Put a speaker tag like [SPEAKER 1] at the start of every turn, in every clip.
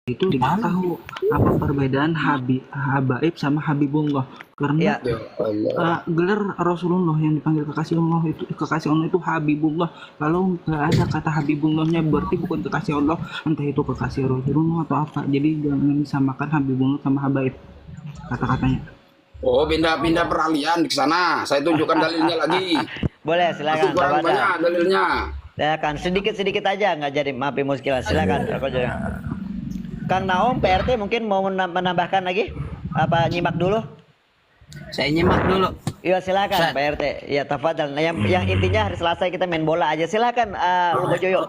[SPEAKER 1] itu tidak tahu apa perbedaan habaib sama habibullah karena
[SPEAKER 2] Ya,
[SPEAKER 1] gelar Rasulullah yang dipanggil kekasih Allah itu habibullah. Kalau nggak ada kata habibullahnya berarti bukan kekasih Allah, entah itu kekasih Rasulullah atau apa. Jadi jangan disamakan habibullah sama habaib kata-katanya.
[SPEAKER 3] Oh, pindah peralihan ke sana. Saya tunjukkan dalilnya lagi.
[SPEAKER 2] boleh
[SPEAKER 3] Masih
[SPEAKER 2] silakan.
[SPEAKER 3] kurang
[SPEAKER 2] Tafadhal.
[SPEAKER 3] banyak dalilnya.
[SPEAKER 2] Silakan sedikit-sedikit aja, nggak jadi maafin muskilah. Silakan. Aku aja. Kang Naom, PRT mungkin mau menambahkan lagi? Apa nyimak dulu?
[SPEAKER 4] Saya nyimak dulu.
[SPEAKER 2] Iya silakan
[SPEAKER 4] Ustaz.
[SPEAKER 2] PRT. Ya tafadhal. Nah, yang intinya hari Selasa kita main bola aja. Silakan Luko Joyo.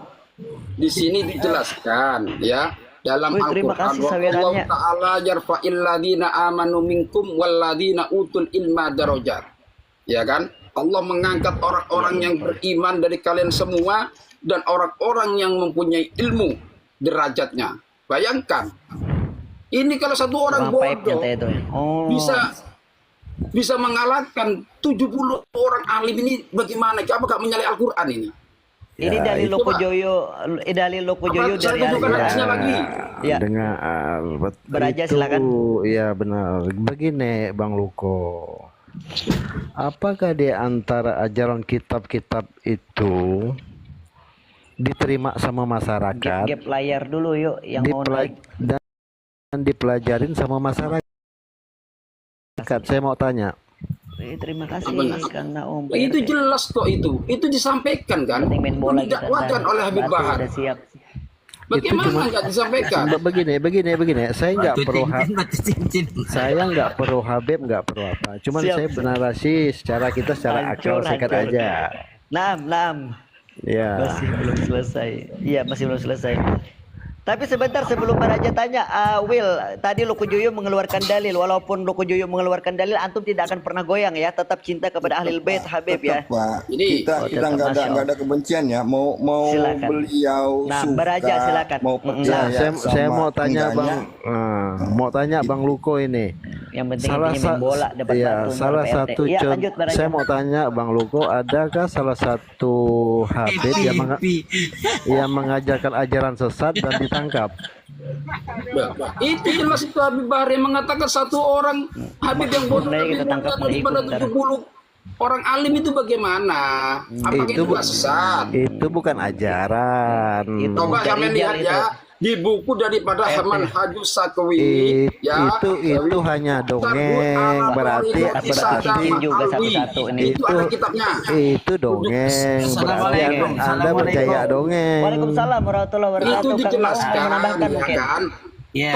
[SPEAKER 3] Di sini dijelaskan ya dalam
[SPEAKER 2] Wih, terima
[SPEAKER 3] Al-Qur'an
[SPEAKER 2] kasih
[SPEAKER 3] Allah
[SPEAKER 2] sawerannya.
[SPEAKER 3] Ta'ala yarfa'il ladzina amanu minkum walladzina utul ilma darajat. Ya kan? Allah mengangkat orang-orang yang beriman dari kalian semua dan orang-orang yang mempunyai ilmu derajatnya. Bayangkan. Ini kalau satu orang
[SPEAKER 2] Bang Paip
[SPEAKER 3] bodoh
[SPEAKER 2] nyata itu ya. Oh.
[SPEAKER 3] bisa mengalahkan 70 orang alim ini, bagaimana? Apakah menyalahi Al-Qur'an ini?
[SPEAKER 2] Ini
[SPEAKER 5] Ya,
[SPEAKER 2] dalil
[SPEAKER 3] itu,
[SPEAKER 2] Luko
[SPEAKER 3] Pak.
[SPEAKER 2] Joyo, dalil Luko Joyo
[SPEAKER 3] Saya
[SPEAKER 2] dari
[SPEAKER 3] tunjukkan
[SPEAKER 2] Al-Quran.
[SPEAKER 3] hadisnya lagi.
[SPEAKER 2] Ya.
[SPEAKER 5] Dengar
[SPEAKER 2] Beraja,
[SPEAKER 5] itu,
[SPEAKER 2] silakan.
[SPEAKER 5] ya benar. Begini Bang Luko, apakah di antara ajaran kitab-kitab itu diterima sama masyarakat,
[SPEAKER 2] Gap layar dulu yuk yang mau naik.
[SPEAKER 5] dan dipelajarin sama masyarakat? Saya mau tanya.
[SPEAKER 2] Terima kasih
[SPEAKER 3] Benar.
[SPEAKER 2] Kang Naom.
[SPEAKER 3] Itu
[SPEAKER 2] PRT.
[SPEAKER 3] jelas kok itu disampaikan kan?
[SPEAKER 2] Penting main bola kita.
[SPEAKER 3] Didakwahkan oleh Habib
[SPEAKER 2] Batu
[SPEAKER 3] Bahar.
[SPEAKER 2] udah siap.
[SPEAKER 3] Bagaimana nggak disampaikan?
[SPEAKER 5] Begini. Saya nggak perlu
[SPEAKER 4] Batu cincin.
[SPEAKER 5] saya nggak perlu Habib, nggak perlu apa. Cuman
[SPEAKER 2] Siap.
[SPEAKER 5] saya bernarasi secara kita secara akal sehat
[SPEAKER 2] Hancur.
[SPEAKER 5] aja.
[SPEAKER 2] Nam.
[SPEAKER 5] Ya.
[SPEAKER 2] Masih belum selesai. Iya, masih belum selesai. Tapi sebentar sebelum Baraja tanya, Will, tadi Luko Joyo mengeluarkan dalil. Walaupun Luko Joyo mengeluarkan dalil, antum tidak akan pernah goyang ya. Tetap cinta kepada Ahlul Bait Habib ya.
[SPEAKER 6] Tetap, Pak.
[SPEAKER 3] Jadi,
[SPEAKER 6] kita
[SPEAKER 2] tetap,
[SPEAKER 6] nggak
[SPEAKER 2] Masya Allah.
[SPEAKER 6] ada kebencian ya. Mau
[SPEAKER 2] Silakan.
[SPEAKER 6] beliau
[SPEAKER 2] Nah,
[SPEAKER 6] suka,
[SPEAKER 2] Baraja, silakan.
[SPEAKER 6] mau
[SPEAKER 2] Mm-mm.
[SPEAKER 6] percaya
[SPEAKER 5] Saya
[SPEAKER 6] sama
[SPEAKER 5] mau tanya
[SPEAKER 6] enggaknya.
[SPEAKER 5] mau tanya Bang Luko ini.
[SPEAKER 2] Yang penting
[SPEAKER 5] Salah
[SPEAKER 2] intinya main bola depan
[SPEAKER 5] ya,
[SPEAKER 2] batu.
[SPEAKER 5] salah
[SPEAKER 2] PRT.
[SPEAKER 5] satu
[SPEAKER 2] Iya, lanjut Baraja.
[SPEAKER 5] saya mau tanya Bang Luko, adakah salah satu Habib yang mengajarkan ajaran sesat dan ditangkap?
[SPEAKER 3] itu jelas itu Habib Bahar yang mengatakan satu orang Habib yang bodoh
[SPEAKER 2] Sebenarnya
[SPEAKER 3] tapi
[SPEAKER 2] kita tangkap
[SPEAKER 3] bodoh daripada
[SPEAKER 2] mengikut,
[SPEAKER 3] 70 orang alim itu bagaimana? Apakah itu
[SPEAKER 5] bu-
[SPEAKER 3] sesat?
[SPEAKER 5] Itu bukan ajaran.
[SPEAKER 2] Itu
[SPEAKER 3] Coba
[SPEAKER 2] Dari
[SPEAKER 3] sampai lihat
[SPEAKER 2] itu.
[SPEAKER 3] ya di buku daripada Haman Hajus Sakwi ya
[SPEAKER 5] Itu hanya dongeng, berarti
[SPEAKER 2] cincin juga satu-satu ini.
[SPEAKER 3] itu ada kitabnya.
[SPEAKER 5] itu dongeng, berarti
[SPEAKER 4] Assalamualaikum.
[SPEAKER 5] Anda percaya dongeng.
[SPEAKER 2] Waalaikumsalam warahmatullahi
[SPEAKER 3] Itu
[SPEAKER 2] wabarakatuh. Kang Naom
[SPEAKER 3] dijelaskan
[SPEAKER 2] mau menambahkan
[SPEAKER 3] ya
[SPEAKER 2] mungkin.
[SPEAKER 3] kan?
[SPEAKER 4] Ya,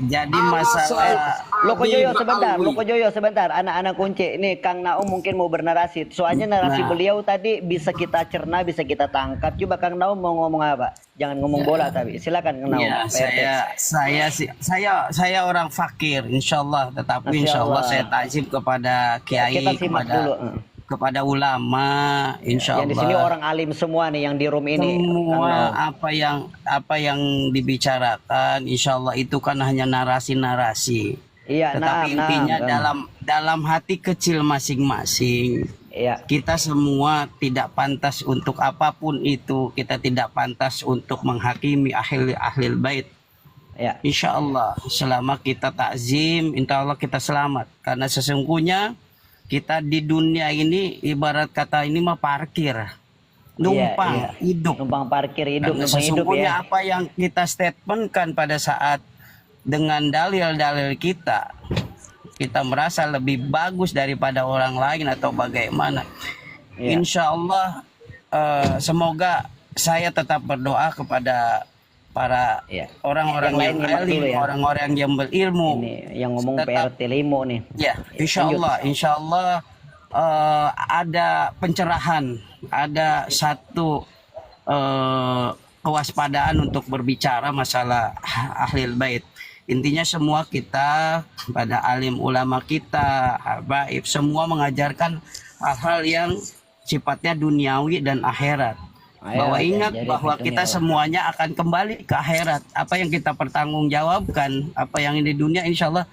[SPEAKER 4] jadi masalah
[SPEAKER 2] Loko Joyo sebentar,
[SPEAKER 3] Alwi.
[SPEAKER 2] Loko Joyo sebentar. Anak-anak kunci ini Kang Naom mungkin mau bernarasi. Soalnya narasi
[SPEAKER 4] Nah.
[SPEAKER 2] beliau tadi bisa kita cerna, bisa kita tangkap. Coba Kang Naom mau ngomong apa? Jangan ngomong bola tapi. Silakan Kang Naom.
[SPEAKER 4] ya,
[SPEAKER 2] PRT.
[SPEAKER 4] saya orang fakir insyaallah, tetapi
[SPEAKER 2] Masya
[SPEAKER 4] insyaallah
[SPEAKER 2] Allah.
[SPEAKER 4] saya takzim kepada kiai,
[SPEAKER 2] Kita simak dulu.
[SPEAKER 4] kepada ulama insyaallah.
[SPEAKER 2] Yang di sini orang alim semua nih yang di room ini. Kang
[SPEAKER 4] Semua
[SPEAKER 2] Naom.
[SPEAKER 4] apa yang dibicarakan insyaallah itu kan hanya narasi-narasi.
[SPEAKER 2] Iya,
[SPEAKER 4] Tetapi intinya dalam hati kecil masing-masing,
[SPEAKER 2] Iya.
[SPEAKER 4] kita semua tidak pantas untuk apapun itu. Kita tidak pantas untuk menghakimi ahli bait.
[SPEAKER 2] Iya.
[SPEAKER 4] Insya Allah selama kita takzim, insya Allah kita selamat. Karena sesungguhnya kita di dunia ini ibarat kata ini mah parkir, numpang
[SPEAKER 2] Iya.
[SPEAKER 4] hidup.
[SPEAKER 2] Numpang parkir hidup,
[SPEAKER 4] Karena
[SPEAKER 2] numpang hidup
[SPEAKER 4] sesungguhnya
[SPEAKER 2] ya.
[SPEAKER 4] apa yang kita statementkan pada saat dengan dalil-dalil kita merasa lebih bagus daripada orang lain atau bagaimana.
[SPEAKER 2] Iya.
[SPEAKER 4] Insya Allah semoga saya tetap berdoa kepada para
[SPEAKER 2] Iya.
[SPEAKER 4] orang-orang
[SPEAKER 2] Yang lain
[SPEAKER 4] yang
[SPEAKER 2] nyimak
[SPEAKER 4] alim,
[SPEAKER 2] dulu ya.
[SPEAKER 4] orang-orang yang berilmu.
[SPEAKER 2] Ini yang ngomong
[SPEAKER 4] Tetap-
[SPEAKER 2] PRT Limo nih.
[SPEAKER 4] Ya, insya Allah ada pencerahan, ada satu kewaspadaan untuk berbicara masalah ahlul bait. Intinya semua kita, pada alim ulama kita, habaib, semua mengajarkan hal-hal yang sifatnya duniawi dan akhirat. bahwa
[SPEAKER 2] Ayo,
[SPEAKER 4] ingat
[SPEAKER 2] jadi
[SPEAKER 4] bahwa
[SPEAKER 2] fitungnya
[SPEAKER 4] kita
[SPEAKER 2] apa?
[SPEAKER 4] semuanya akan kembali ke akhirat. Apa yang kita pertanggungjawabkan, apa yang di dunia, insya Allah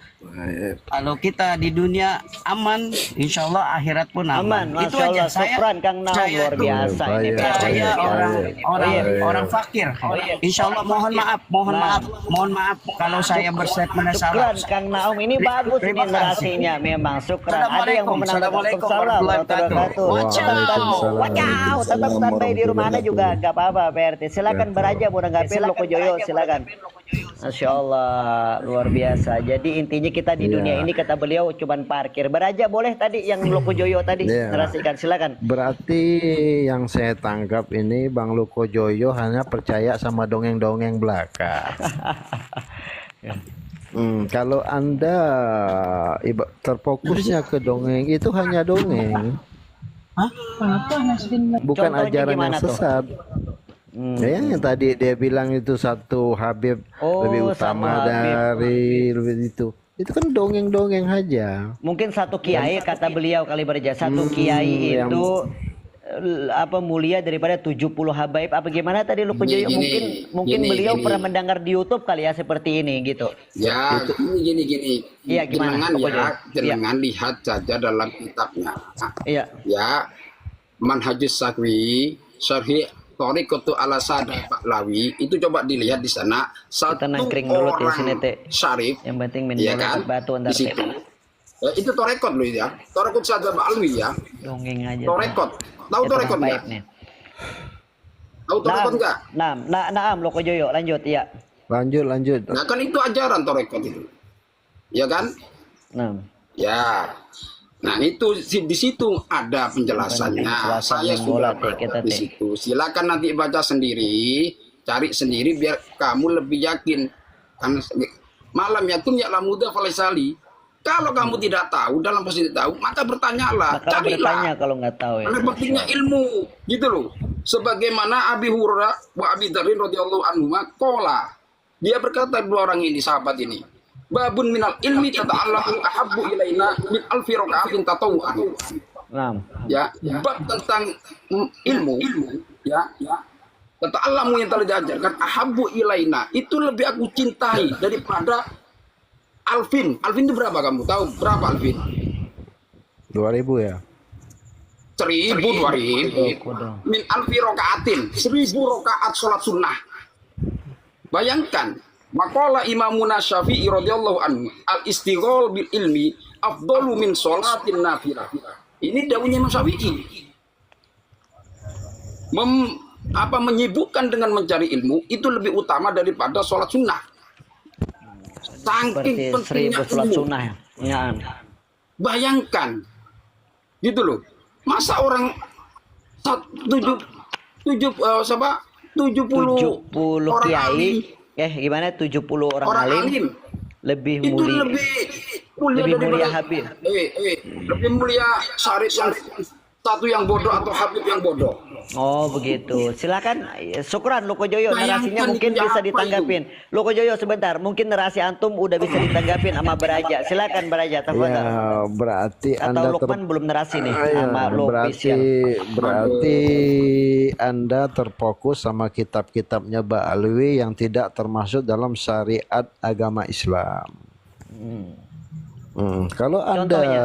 [SPEAKER 4] kalau kita di dunia aman, insya Allah akhirat pun
[SPEAKER 2] Aman,
[SPEAKER 4] aman. Itu
[SPEAKER 2] Masya
[SPEAKER 4] aja.
[SPEAKER 2] Allah. Syukran Kang Naum, luar
[SPEAKER 4] tuh,
[SPEAKER 2] biasa ini.
[SPEAKER 5] Baik,
[SPEAKER 4] saya
[SPEAKER 5] baik.
[SPEAKER 4] orang fakir. Insya Allah mohon maaf kalau saya berstatement salah.
[SPEAKER 2] Syukran Kang Naum, ini bagus ini
[SPEAKER 4] Terima kasih.
[SPEAKER 2] narasinya memang. Syukran. Ada yang mau menambahkan.
[SPEAKER 4] Assalamualaikum
[SPEAKER 2] Salam
[SPEAKER 4] warahmatullahi
[SPEAKER 2] wabarakatuh.
[SPEAKER 4] wabarakatuh.
[SPEAKER 2] Wacau, tetap standby di rumah Anda juga gak apa-apa Pak RT. Silakan beraja mau nanggapin Loko Joyo, silakan. Masya Allah, luar biasa. Jadi intinya kita di dunia ini kata beliau cuman parkir. Beraja boleh tadi yang Loko Joyo tadi
[SPEAKER 5] Iya.
[SPEAKER 2] narasikan, silakan.
[SPEAKER 5] Berarti yang saya tangkap ini Bang Loko Joyo hanya percaya sama dongeng-dongeng belaka. Kalau Anda terfokusnya ke dongeng, itu hanya dongeng. Bukan
[SPEAKER 2] Contohnya
[SPEAKER 5] ajaran yang
[SPEAKER 2] gimana tuh?
[SPEAKER 5] sesat. Ya, yang tadi dia bilang itu satu Habib
[SPEAKER 2] Oh,
[SPEAKER 5] lebih
[SPEAKER 2] satu
[SPEAKER 5] utama
[SPEAKER 2] Habib.
[SPEAKER 5] dari lebih itu. Itu kan dongeng-dongeng aja.
[SPEAKER 2] Mungkin satu kiai kata beliau kali Beraja, satu kiai
[SPEAKER 5] yang-
[SPEAKER 2] itu apa mulia daripada 70 habaib apa gimana tadi Loko Joyo? Mungkin beliau pernah mendengar di YouTube kali ya seperti ini gitu.
[SPEAKER 3] Ya, gini.
[SPEAKER 2] Iya, gimana?
[SPEAKER 3] Jenengan lihat saja dalam kitabnya.
[SPEAKER 2] Iya.
[SPEAKER 3] Ya, Manhajus Sakwi, Syarhi Thariqatu ala Sada Pahlawi, itu coba dilihat di sana. Satu
[SPEAKER 2] nangkring dulu di
[SPEAKER 3] orang
[SPEAKER 2] sini, Teh.
[SPEAKER 3] syarif,
[SPEAKER 2] Yang penting main
[SPEAKER 3] ya
[SPEAKER 2] bola
[SPEAKER 3] kan,
[SPEAKER 2] batu
[SPEAKER 3] di
[SPEAKER 2] antar
[SPEAKER 3] situ. Itu Thariqat loh ya. Thariqat Sada Pahlawi ya.
[SPEAKER 2] dongeng aja.
[SPEAKER 3] Thariqat. Tahu
[SPEAKER 2] Ya,
[SPEAKER 3] Thariqat
[SPEAKER 2] tukang
[SPEAKER 3] enggak?
[SPEAKER 2] baik nih.
[SPEAKER 3] Tahu Thariqat enggak?
[SPEAKER 2] Naam Loko Joyo, lanjut ya.
[SPEAKER 5] Lanjut.
[SPEAKER 3] Nah, kan itu ajaran Thariqat itu. Ya kan?
[SPEAKER 2] Naam.
[SPEAKER 3] Ya. Nah, itu di situ ada penjelasannya.
[SPEAKER 2] Selasa
[SPEAKER 3] Saya
[SPEAKER 2] main
[SPEAKER 3] sudah
[SPEAKER 2] bola, Teh, kita,
[SPEAKER 3] baca di
[SPEAKER 2] Teh.
[SPEAKER 3] situ. Silakan nanti baca sendiri, cari sendiri biar kamu lebih yakin. Karena malam yakin ya muda falaisali. Kalau kamu tidak tahu dalam posisi tahu, maka bertanyalah,
[SPEAKER 2] Maka bertanya
[SPEAKER 3] carilah.
[SPEAKER 2] kalau nggak tahu ya.
[SPEAKER 3] Karena pentingnya ilmu, gitu loh. Sebagaimana Abi Hurairah wa Abi Dzar radhiyallahu anhu qala. Dia berkata dua orang ini, sahabat ini. Babun minal ilmi tata'allahu ahabbu ilaina min alfi raka'atin tatawu'an.
[SPEAKER 2] Naam.
[SPEAKER 3] Ya, bab tentang ilmu, ya. Tata'allamu yang telah diajarkan ahabbu ilaina, itu lebih aku cintai daripada alfin. Alfin itu berapa kamu tahu? Berapa alfin?
[SPEAKER 5] 2000 ya.
[SPEAKER 3] 1000, 2000. Min alfi raka'atin, 1000 rakaat sholat sunnah. Bayangkan. Maqala Imamuna Syafi'i radhiyallahu anhu, al-istighol bil ilmi afdalu min sholatin nafilah. Ini dawuhnya Imam Syafi'i. Menyibukkan dengan mencari ilmu itu lebih utama daripada sholat sunnah. Saking
[SPEAKER 2] Seperti 1000
[SPEAKER 3] pentingnya
[SPEAKER 2] sholat
[SPEAKER 3] ilmu.
[SPEAKER 2] sunnah ya. Ya.
[SPEAKER 3] Bayangkan, gitu loh. Masa orang 70
[SPEAKER 2] 70
[SPEAKER 3] orang
[SPEAKER 2] kiai
[SPEAKER 3] alim,
[SPEAKER 2] gimana 70 orang alim lebih
[SPEAKER 3] itu
[SPEAKER 2] mulia
[SPEAKER 3] lebih
[SPEAKER 2] mulia
[SPEAKER 3] daripada-
[SPEAKER 2] Habib.
[SPEAKER 3] lebih mulia syarif yang satu yang bodoh atau Habib yang bodoh.
[SPEAKER 2] Oh begitu. Silakan. Syukran Loko Joyo, narasinya
[SPEAKER 3] Bayangkan
[SPEAKER 2] mungkin
[SPEAKER 3] itu
[SPEAKER 2] bisa
[SPEAKER 3] apa
[SPEAKER 2] ditanggapin. Loko Joyo sebentar, mungkin narasi antum udah bisa ditanggapin sama Beraja. Silakan Beraja,
[SPEAKER 5] Ya,
[SPEAKER 2] tafadhal.
[SPEAKER 5] berarti
[SPEAKER 2] Atau
[SPEAKER 5] Anda
[SPEAKER 2] Lukman belum narasi nih
[SPEAKER 5] Ya,
[SPEAKER 2] sama Lopis
[SPEAKER 5] berarti
[SPEAKER 2] ya.
[SPEAKER 5] berarti Anda terfokus sama kitab-kitabnya Mbak Alwi yang tidak termasuk dalam syariat agama Islam. Kalau Anda
[SPEAKER 2] Contohnya?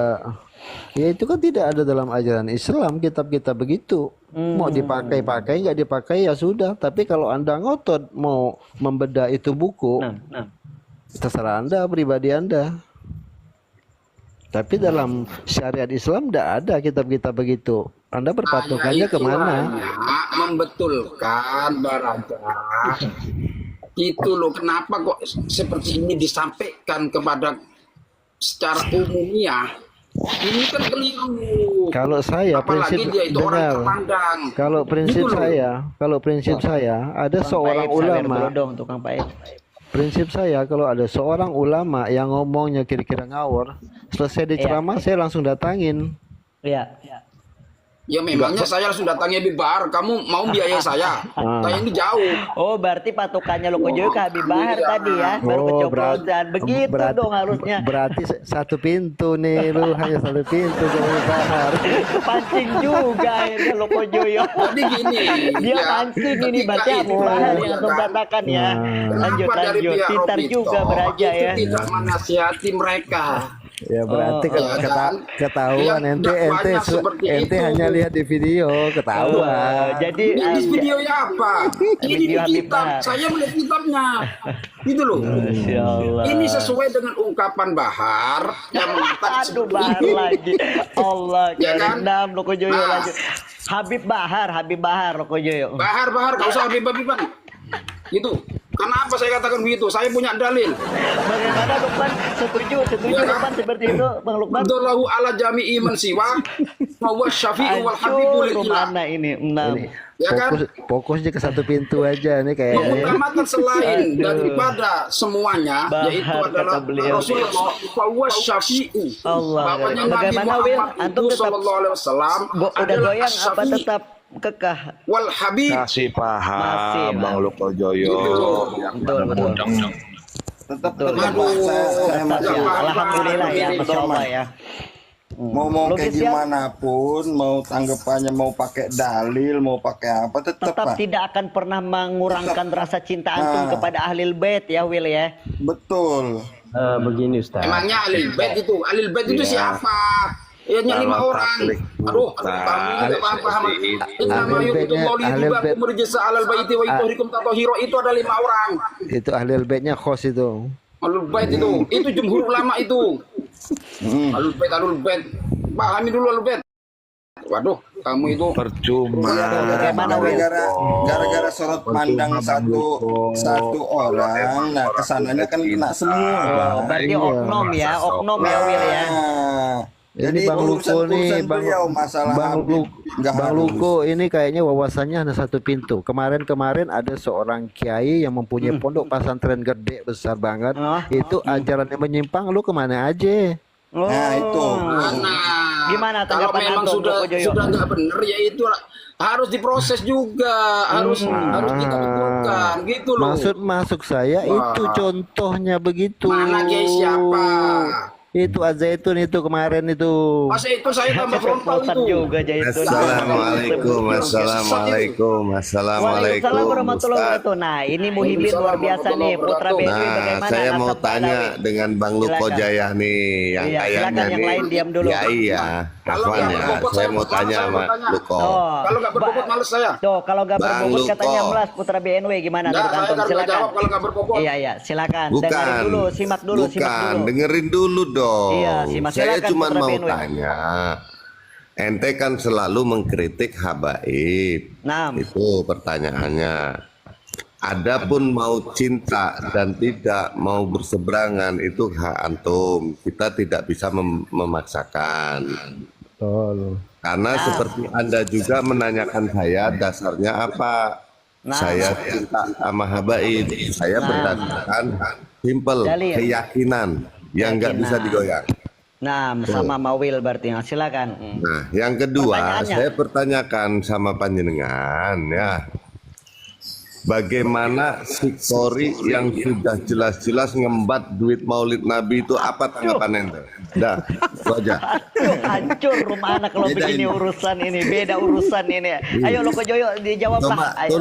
[SPEAKER 5] ya itu kan tidak ada dalam ajaran Islam kitab-kitab begitu. Mau dipakai-pakai nggak dipakai ya sudah. Tapi kalau Anda ngotot mau membedah itu buku,
[SPEAKER 2] Nah.
[SPEAKER 5] terserah Anda, pribadi Anda. Tapi dalam syariat Islam tidak ada kitab-kitab begitu. Anda berpatokannya
[SPEAKER 3] Saya itu
[SPEAKER 5] kemana?
[SPEAKER 3] hanya membetulkan Baraja. Itu loh kenapa kok seperti ini disampaikan kepada secara umumnya. Ini kan keliru.
[SPEAKER 5] Kalau saya
[SPEAKER 3] Apalagi
[SPEAKER 5] prinsip
[SPEAKER 3] dia itu orang
[SPEAKER 5] dengar.
[SPEAKER 3] terpandang.
[SPEAKER 5] Kalau prinsip
[SPEAKER 3] Gitu loh.
[SPEAKER 5] saya, ada seorang ulama.
[SPEAKER 2] Tukang pahit.
[SPEAKER 5] Prinsip saya kalau ada seorang ulama yang ngomongnya kira-kira ngawur, selesai diceramah saya langsung datangin.
[SPEAKER 2] Iya.
[SPEAKER 3] Ya memangnya saya harus datangi Habib Bahar, kamu mau biayai saya? Saya ini jauh.
[SPEAKER 2] Oh, berarti patokannya Loko Joyo ke Habib Bahar
[SPEAKER 3] Iya.
[SPEAKER 2] tadi ya, baru kecoplosan. Begitu dong harusnya.
[SPEAKER 5] Berarti satu pintu nih, lu hanya satu pintu ke Habib Bahar.
[SPEAKER 2] Pancing juga akhirnya Loko Joyo.
[SPEAKER 3] Jadi gini,
[SPEAKER 2] Dia
[SPEAKER 3] ya,
[SPEAKER 2] pancing ini
[SPEAKER 3] ketika
[SPEAKER 2] berarti Habib
[SPEAKER 3] itu,
[SPEAKER 2] Bahar
[SPEAKER 3] ya
[SPEAKER 2] yang antum
[SPEAKER 3] kan,
[SPEAKER 2] katakan ya. Lanjut
[SPEAKER 3] kenapa dari
[SPEAKER 2] lanjut.
[SPEAKER 3] pihak
[SPEAKER 2] Pintar
[SPEAKER 3] Robito
[SPEAKER 2] juga beraja
[SPEAKER 3] itu
[SPEAKER 2] ya.
[SPEAKER 3] tidak menasihati mereka?
[SPEAKER 5] Ya berarti
[SPEAKER 2] Oh,
[SPEAKER 3] iya kan?
[SPEAKER 5] ketahuan
[SPEAKER 3] Yang
[SPEAKER 5] ente
[SPEAKER 3] dakwanya seperti
[SPEAKER 5] ente
[SPEAKER 3] itu.
[SPEAKER 5] hanya lihat di video ketahuan.
[SPEAKER 2] Jadi
[SPEAKER 3] Ini videonya apa? Ini di
[SPEAKER 2] Video Habib
[SPEAKER 3] kitab.
[SPEAKER 2] Bahar.
[SPEAKER 3] Saya melihat kitabnya. Gitu loh.
[SPEAKER 2] Masya Allah.
[SPEAKER 3] Ini sesuai dengan ungkapan Bahar yang mengatakan
[SPEAKER 2] Aduh,
[SPEAKER 3] seperti
[SPEAKER 2] Bahar
[SPEAKER 3] itu.
[SPEAKER 2] lagi. Allah
[SPEAKER 3] Ya kan?
[SPEAKER 2] karim Loko Joyo
[SPEAKER 3] Nah.
[SPEAKER 2] lanjut. Habib Bahar Loko Joyo.
[SPEAKER 3] Bahar, gak usah Habib-Habiban. Gitu. Kenapa saya katakan begitu? Saya punya dalil.
[SPEAKER 2] Bagaimana Lukman? Setuju
[SPEAKER 3] Ya kan?
[SPEAKER 2] Lukman seperti itu, Bang Lukman?
[SPEAKER 3] Abdullahu ala jami'i man siwa wa huwa syafi'u wal habibu
[SPEAKER 2] Hancur
[SPEAKER 3] lillah.
[SPEAKER 2] rumana ini. Enam.
[SPEAKER 3] Ya kan?
[SPEAKER 5] Fokusnya ke satu pintu aja nih kayaknya.
[SPEAKER 3] Mengutamakan selain
[SPEAKER 2] Aduh.
[SPEAKER 3] daripada semuanya,
[SPEAKER 2] Bahar
[SPEAKER 3] yaitu
[SPEAKER 2] kata
[SPEAKER 3] adalah
[SPEAKER 2] beliau.
[SPEAKER 3] Rasulullah wa huwa syafi'u.
[SPEAKER 2] Allah.
[SPEAKER 3] Bapaknya Nabi
[SPEAKER 2] Bagaimana Wil?
[SPEAKER 3] Muhammad
[SPEAKER 2] Antum
[SPEAKER 3] itu
[SPEAKER 2] tetap
[SPEAKER 3] sallallahu alaihi wasallam
[SPEAKER 2] udah
[SPEAKER 3] adalah
[SPEAKER 2] goyang apa
[SPEAKER 3] asy-syafi'
[SPEAKER 2] tetap kekeh?
[SPEAKER 3] wal habib.
[SPEAKER 6] Masih paham
[SPEAKER 2] Masih,
[SPEAKER 6] Bang
[SPEAKER 2] Bang.
[SPEAKER 6] Loko Joyo yang
[SPEAKER 2] Betul, betul.
[SPEAKER 7] Tetap
[SPEAKER 2] Betul.
[SPEAKER 7] saya
[SPEAKER 2] Tetap ya.
[SPEAKER 3] paham.
[SPEAKER 2] Alhamdulillah ya, Masya Allah ya.
[SPEAKER 7] mau kayak
[SPEAKER 2] Logis ya?
[SPEAKER 7] gimana pun, mau tanggapannya mau pakai dalil, mau pakai apa, tetap
[SPEAKER 2] Tetap
[SPEAKER 7] lah.
[SPEAKER 2] tidak akan pernah mengurangkan rasa cinta antum kepada ahlil bait ya Will ya.
[SPEAKER 7] Betul.
[SPEAKER 8] Begini Ustaz.
[SPEAKER 3] Emangnya Alil Bait itu? Alil Bait itu
[SPEAKER 6] Iya.
[SPEAKER 3] siapa? Ya hanya 5
[SPEAKER 6] Kalau
[SPEAKER 3] orang.
[SPEAKER 6] Katolik
[SPEAKER 3] Aduh,
[SPEAKER 6] bukan.
[SPEAKER 3] kamu tidak paham. Inna ma
[SPEAKER 5] Ahlul
[SPEAKER 3] yuridu
[SPEAKER 5] Baitnya-
[SPEAKER 3] Allahu
[SPEAKER 5] Ahlul
[SPEAKER 3] liyudhibakum
[SPEAKER 5] Bait-
[SPEAKER 3] rijsa 'alal baiti wa yutahhirakum tatahira. Itu ada 5 orang.
[SPEAKER 5] Itu ahli baitnya khos itu.
[SPEAKER 3] Alul Bait itu jumhur ulama itu. Alul Bait. Pahami dulu Alul Bait. Waduh, kamu itu
[SPEAKER 6] percuma.
[SPEAKER 2] Bagaimana, Wil?
[SPEAKER 7] Gara-gara sorot pandang satu orang, nah kesananya kan kena semua.
[SPEAKER 2] Oh, berarti oknum ya Will ya.
[SPEAKER 7] Nah,
[SPEAKER 5] Jadi Bang Luko nih,
[SPEAKER 7] beliau masalah
[SPEAKER 5] Bang
[SPEAKER 7] Habib, nggak
[SPEAKER 5] Bang
[SPEAKER 7] harus.
[SPEAKER 5] Luko ini kayaknya wawasannya hanya satu pintu. Kemarin ada seorang kiai yang mempunyai pondok pesantren gede besar banget. Itu ajarannya menyimpang, lu kemana aja?
[SPEAKER 2] Oh.
[SPEAKER 7] Nah itu.
[SPEAKER 3] Nah,
[SPEAKER 2] Gimana
[SPEAKER 3] kalau
[SPEAKER 2] tanggapan
[SPEAKER 3] memang
[SPEAKER 2] antum,
[SPEAKER 3] sudah
[SPEAKER 2] Loko Joyo?
[SPEAKER 3] nggak benar ya itu harus diproses juga, harus kita betulkan gitu loh.
[SPEAKER 5] Masuk saya itu contohnya begitu.
[SPEAKER 3] Mana kiai siapa?
[SPEAKER 5] Itu Azaitun itu kemarin itu.
[SPEAKER 3] Masa itu saya tambah frontal
[SPEAKER 2] Keceplosan
[SPEAKER 3] itu.
[SPEAKER 2] juga Jaitun.
[SPEAKER 6] Assalamualaikum, assalamualaikum,
[SPEAKER 2] Waalaikumsalam
[SPEAKER 6] assalamualaikum.
[SPEAKER 2] warahmatullahi
[SPEAKER 6] Ustaz.
[SPEAKER 2] wabarakatuh. Nah, ini Muhibin luar biasa nih, Putra BNW
[SPEAKER 6] Nah,
[SPEAKER 2] bagaimana
[SPEAKER 6] saya mau
[SPEAKER 2] nasab
[SPEAKER 6] tanya
[SPEAKER 2] Pahlawi?
[SPEAKER 6] dengan Bang Luko
[SPEAKER 2] Silakan.
[SPEAKER 6] Jaya nih, yang
[SPEAKER 2] Iya,
[SPEAKER 6] kayaknya
[SPEAKER 2] silakan yang
[SPEAKER 6] nih.
[SPEAKER 2] lain diam dulu.
[SPEAKER 6] Ya iya,
[SPEAKER 3] Kalau
[SPEAKER 6] Afwan
[SPEAKER 3] nggak
[SPEAKER 6] ya.
[SPEAKER 3] berbobot,
[SPEAKER 6] Saya
[SPEAKER 3] saya
[SPEAKER 6] mau
[SPEAKER 3] malas,
[SPEAKER 6] tanya
[SPEAKER 3] saya
[SPEAKER 6] sama
[SPEAKER 3] mau tanya.
[SPEAKER 6] Luko.
[SPEAKER 3] Kalau nggak berbobot males saya.
[SPEAKER 2] Tuh, kalau nggak
[SPEAKER 6] Bang
[SPEAKER 2] berbobot
[SPEAKER 6] Luko.
[SPEAKER 2] katanya melas Putra BNW gimana
[SPEAKER 3] Nggak,
[SPEAKER 2] menurut
[SPEAKER 3] saya
[SPEAKER 2] antum?
[SPEAKER 3] kan nggak
[SPEAKER 2] Silakan.
[SPEAKER 3] jawab kalau nggak berbobot.
[SPEAKER 2] Iya, silakan.
[SPEAKER 6] Bukan,
[SPEAKER 2] Dengerin dulu, simak dulu.
[SPEAKER 6] dengerin dulu dong.
[SPEAKER 2] Iya, simak.
[SPEAKER 6] Saya
[SPEAKER 2] Silakan,
[SPEAKER 6] cuma
[SPEAKER 2] Putra
[SPEAKER 6] mau
[SPEAKER 2] BNW.
[SPEAKER 6] tanya. Ente kan selalu mengkritik habaib.
[SPEAKER 2] Nah,
[SPEAKER 6] Itu pertanyaannya. Adapun mau cinta dan tidak mau berseberangan itu hak antum. Kita tidak bisa memaksakan. Karena seperti Anda juga menanyakan saya dasarnya apa? Saya cinta sama habaib. Saya berdasarkan simple
[SPEAKER 2] Dalil.
[SPEAKER 6] keyakinan yang nggak bisa digoyang.
[SPEAKER 2] nah sama Mawil berarti. Nah, silakan.
[SPEAKER 6] Nah, yang kedua,
[SPEAKER 2] Pertanyaannya.
[SPEAKER 6] saya pertanyakan sama panjenengan ya. Bagaimana Sikori yang sudah jelas-jelas ngembat duit Maulid Nabi itu apa tanggapan ente? Dah, itu aja.
[SPEAKER 2] Aduh, hancur rumah anak kalau
[SPEAKER 6] Beda
[SPEAKER 2] begini
[SPEAKER 6] ini.
[SPEAKER 2] urusan ini, beda urusan ini. Ayo Loko Joyo dijawab
[SPEAKER 6] Coba
[SPEAKER 2] lah. Ayo.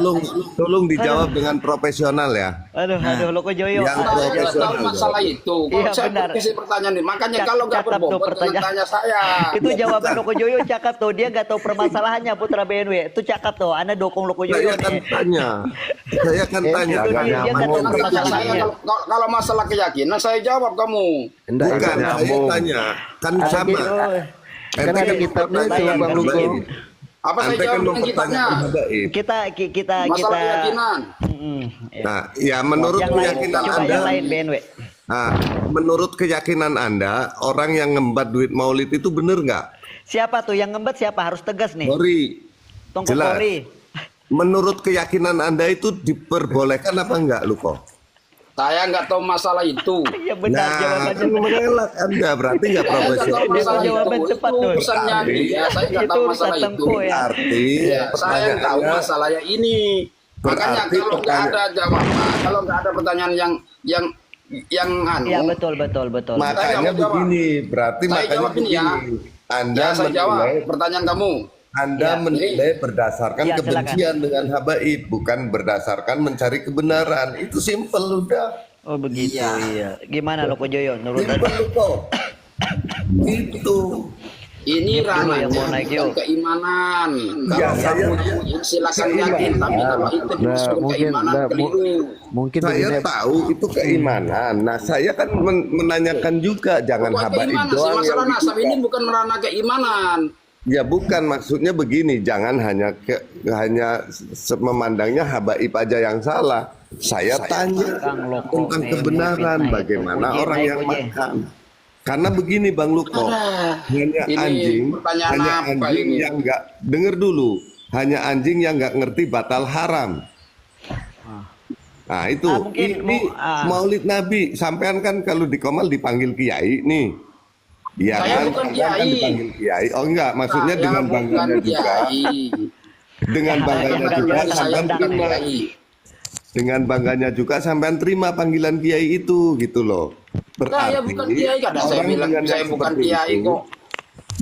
[SPEAKER 6] tolong dijawab dengan profesional ya.
[SPEAKER 2] Aduh, Loko Joyo.
[SPEAKER 6] Yang
[SPEAKER 2] Ayo,
[SPEAKER 3] Saya
[SPEAKER 2] jawab.
[SPEAKER 3] nggak tahu masalah itu. Kalau
[SPEAKER 2] Iya,
[SPEAKER 3] saya
[SPEAKER 2] benar.
[SPEAKER 3] kasih pertanyaan ini, makanya
[SPEAKER 2] Cak-
[SPEAKER 3] kalau nggak
[SPEAKER 2] cakep tuh
[SPEAKER 3] berbobot jangan
[SPEAKER 2] pertanyaan.
[SPEAKER 3] tanya saya.
[SPEAKER 2] Itu jawaban Loko Joyo cakep tuh. Dia gak tahu permasalahannya Putra BNW. Itu cakep tuh. Anda dukung Loko Joyo
[SPEAKER 6] Saya kan
[SPEAKER 2] nih.
[SPEAKER 6] tanya. Saya kan tanya.
[SPEAKER 2] itu
[SPEAKER 6] Nggak
[SPEAKER 2] dia
[SPEAKER 6] nyaman.
[SPEAKER 2] nggak tahu
[SPEAKER 3] Nanti tanya saya
[SPEAKER 2] permasalahannya.
[SPEAKER 3] kalau masalah keyakinan saya jawab kamu.
[SPEAKER 5] Enggak,
[SPEAKER 6] Bukan,
[SPEAKER 5] enggak.
[SPEAKER 6] saya tanya. Kan sama.
[SPEAKER 5] Kan ada kitabnya itu Bang Luko.
[SPEAKER 3] Apa saya
[SPEAKER 6] Ente
[SPEAKER 3] jawab
[SPEAKER 6] kan
[SPEAKER 3] dengan kitabnya?
[SPEAKER 6] mempertanyakan habaib.
[SPEAKER 2] Kita
[SPEAKER 3] Masalah keyakinan.
[SPEAKER 2] Ya.
[SPEAKER 6] Nah, ya menurut
[SPEAKER 2] Yang lain,
[SPEAKER 6] keyakinan
[SPEAKER 2] coba
[SPEAKER 6] Anda,
[SPEAKER 2] yang lain BNW.
[SPEAKER 6] nah, menurut keyakinan Anda, orang yang ngembat duit Maulid itu bener nggak?
[SPEAKER 2] Siapa tuh yang ngembat siapa? Harus tegas nih.
[SPEAKER 6] Sorry,
[SPEAKER 2] Tongkol
[SPEAKER 6] jelas.
[SPEAKER 2] Polri.
[SPEAKER 6] Menurut keyakinan Anda itu diperbolehkan apa enggak, Luko?
[SPEAKER 3] Saya nggak tahu masalah itu.
[SPEAKER 2] Ya benar
[SPEAKER 6] Nah,
[SPEAKER 2] jawabannya.
[SPEAKER 6] kan mengelak Anda berarti nggak
[SPEAKER 3] Saya nggak tahu
[SPEAKER 6] profesional.
[SPEAKER 3] masalah itu.
[SPEAKER 2] Jawaban cepat,
[SPEAKER 3] Itu
[SPEAKER 2] tuh.
[SPEAKER 3] urusannya dia. Saya nggak
[SPEAKER 2] Itu
[SPEAKER 3] tahu
[SPEAKER 2] urusan
[SPEAKER 3] masalah itu.
[SPEAKER 2] Tengku ya.
[SPEAKER 6] Berarti
[SPEAKER 3] Ya, saya tahu
[SPEAKER 6] pertanyaannya
[SPEAKER 3] masalahnya ini. Makanya
[SPEAKER 6] Berarti
[SPEAKER 3] kalau nggak ada jawaban, kalau nggak ada pertanyaan yang
[SPEAKER 2] Iya betul betul betul.
[SPEAKER 6] makanya
[SPEAKER 3] Saya jawab.
[SPEAKER 6] begini, berarti
[SPEAKER 3] Saya
[SPEAKER 6] makanya
[SPEAKER 3] jawab ini ya.
[SPEAKER 6] begini. Anda
[SPEAKER 3] Ya, saya jawab
[SPEAKER 6] menilai
[SPEAKER 3] pertanyaan kamu.
[SPEAKER 6] Anda
[SPEAKER 2] Ya,
[SPEAKER 6] menilai berdasarkan
[SPEAKER 2] Ya,
[SPEAKER 6] kebencian dengan habaib, bukan berdasarkan mencari kebenaran. Itu simple udah.
[SPEAKER 2] Oh begitu iya. Gimana Loko Joyo? Menurut
[SPEAKER 6] Simple
[SPEAKER 2] Anda?
[SPEAKER 6] kok. Itu.
[SPEAKER 3] Ini
[SPEAKER 2] Yuk, dulu yang mau
[SPEAKER 3] ranahnya
[SPEAKER 2] naik,
[SPEAKER 3] bukan
[SPEAKER 2] yuk.
[SPEAKER 3] keimanan.
[SPEAKER 6] Ya,
[SPEAKER 3] Kalau
[SPEAKER 6] saya-
[SPEAKER 3] kamu silakan yakin, tapi kalau itu disebut keimanan keliru.
[SPEAKER 5] mungkin
[SPEAKER 6] Saya
[SPEAKER 5] begini,
[SPEAKER 6] tahu itu keimanan. Nah, saya kan menanyakan juga jangan
[SPEAKER 3] Bukan
[SPEAKER 6] habaib
[SPEAKER 3] keimanan sih,
[SPEAKER 6] doang
[SPEAKER 3] masalah
[SPEAKER 6] yang
[SPEAKER 3] nasab
[SPEAKER 6] dibuka.
[SPEAKER 3] ini bukan ranah keimanan.
[SPEAKER 6] Ya bukan, maksudnya begini, jangan hanya memandangnya habaib aja yang salah. Saya tanya
[SPEAKER 2] Kang Loko,
[SPEAKER 6] tentang
[SPEAKER 2] ini
[SPEAKER 6] kebenaran
[SPEAKER 2] fitnah itu.
[SPEAKER 6] bagaimana
[SPEAKER 2] Puji,
[SPEAKER 6] orang
[SPEAKER 2] naik,
[SPEAKER 6] yang
[SPEAKER 2] puji.
[SPEAKER 6] makan. Karena begini Bang Luko, hanya
[SPEAKER 3] ini
[SPEAKER 6] anjing,
[SPEAKER 3] pertanyaan
[SPEAKER 6] hanya
[SPEAKER 3] apa
[SPEAKER 6] anjing
[SPEAKER 3] ini?
[SPEAKER 6] yang nggak denger dulu, hanya anjing yang nggak ngerti batal haram. Nah itu,
[SPEAKER 2] mungkin
[SPEAKER 6] ini Maulid Nabi, sampean kan kalau di Komal dipanggil kiai nih. Iya
[SPEAKER 3] Saya
[SPEAKER 6] kan?
[SPEAKER 3] bukan
[SPEAKER 6] Sampean kan
[SPEAKER 3] kiai.
[SPEAKER 6] dipanggil kiai. Oh enggak, maksudnya
[SPEAKER 3] Saya
[SPEAKER 6] dengan
[SPEAKER 3] bukan
[SPEAKER 6] bangganya juga.
[SPEAKER 3] kiai.
[SPEAKER 6] Dengan bangganya
[SPEAKER 2] bukan
[SPEAKER 6] juga
[SPEAKER 2] kiai,
[SPEAKER 3] Saya
[SPEAKER 6] sampean
[SPEAKER 3] bukan
[SPEAKER 6] terima.
[SPEAKER 3] kiai.
[SPEAKER 6] Dengan bangganya juga sampean terima panggilan kiai itu gitu loh.
[SPEAKER 3] Saya bukan kiai, kadang saya
[SPEAKER 6] orang
[SPEAKER 3] bilang
[SPEAKER 6] dengan
[SPEAKER 3] saya
[SPEAKER 6] yang
[SPEAKER 3] bukan
[SPEAKER 6] seperti
[SPEAKER 3] kiai
[SPEAKER 6] itu,
[SPEAKER 3] kok.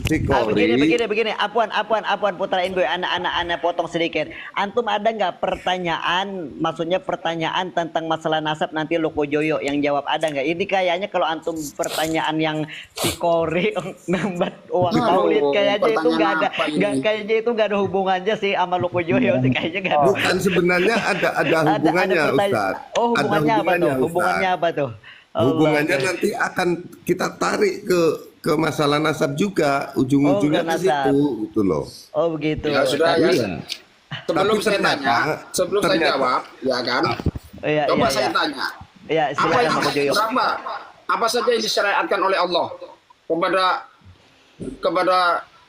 [SPEAKER 6] si Kori,
[SPEAKER 2] Begini. Apuan putrain gue, anak potong sedikit. Antum ada nggak pertanyaan, maksudnya pertanyaan tentang masalah nasab nanti Loko Joyo yang jawab, ada nggak? Ini kayaknya kalau antum pertanyaan yang si Kori ngembat uang
[SPEAKER 3] Aduh,
[SPEAKER 2] Maulid kayaknya itu nggak ada,
[SPEAKER 3] pertanyaan apa ini?
[SPEAKER 2] kayaknya itu nggak ada hubungannya sih sama Loko Joyo sih, kayaknya nggak ada.
[SPEAKER 6] bukan sebenarnya ada hubungannya
[SPEAKER 2] pertanyaan.
[SPEAKER 6] Ustaz.
[SPEAKER 2] Oh
[SPEAKER 6] Ada
[SPEAKER 2] hubungannya apa tuh?
[SPEAKER 6] Ustaz.
[SPEAKER 2] Hubungannya apa tuh?
[SPEAKER 6] Hubungannya
[SPEAKER 2] Allah.
[SPEAKER 6] nanti akan kita tarik ke masalah nasab juga, ujung-ujungnya
[SPEAKER 2] Oh, ke
[SPEAKER 6] ke
[SPEAKER 2] nasab.
[SPEAKER 6] situ gitu loh.
[SPEAKER 2] Oh begitu.
[SPEAKER 3] Ya sudah ya.
[SPEAKER 6] Tapi
[SPEAKER 3] Sebelum saya
[SPEAKER 6] ternyata-
[SPEAKER 3] tanya, sebelum saya
[SPEAKER 6] ternyata-
[SPEAKER 3] jawab, ya kan?
[SPEAKER 2] Iya,
[SPEAKER 3] Coba
[SPEAKER 2] iya,
[SPEAKER 3] saya
[SPEAKER 2] iya.
[SPEAKER 3] tanya.
[SPEAKER 2] Iya,
[SPEAKER 3] Apa
[SPEAKER 2] silakan
[SPEAKER 3] yang
[SPEAKER 2] Loko Joyo.
[SPEAKER 3] apa saja yang disyariatkan oleh Allah kepada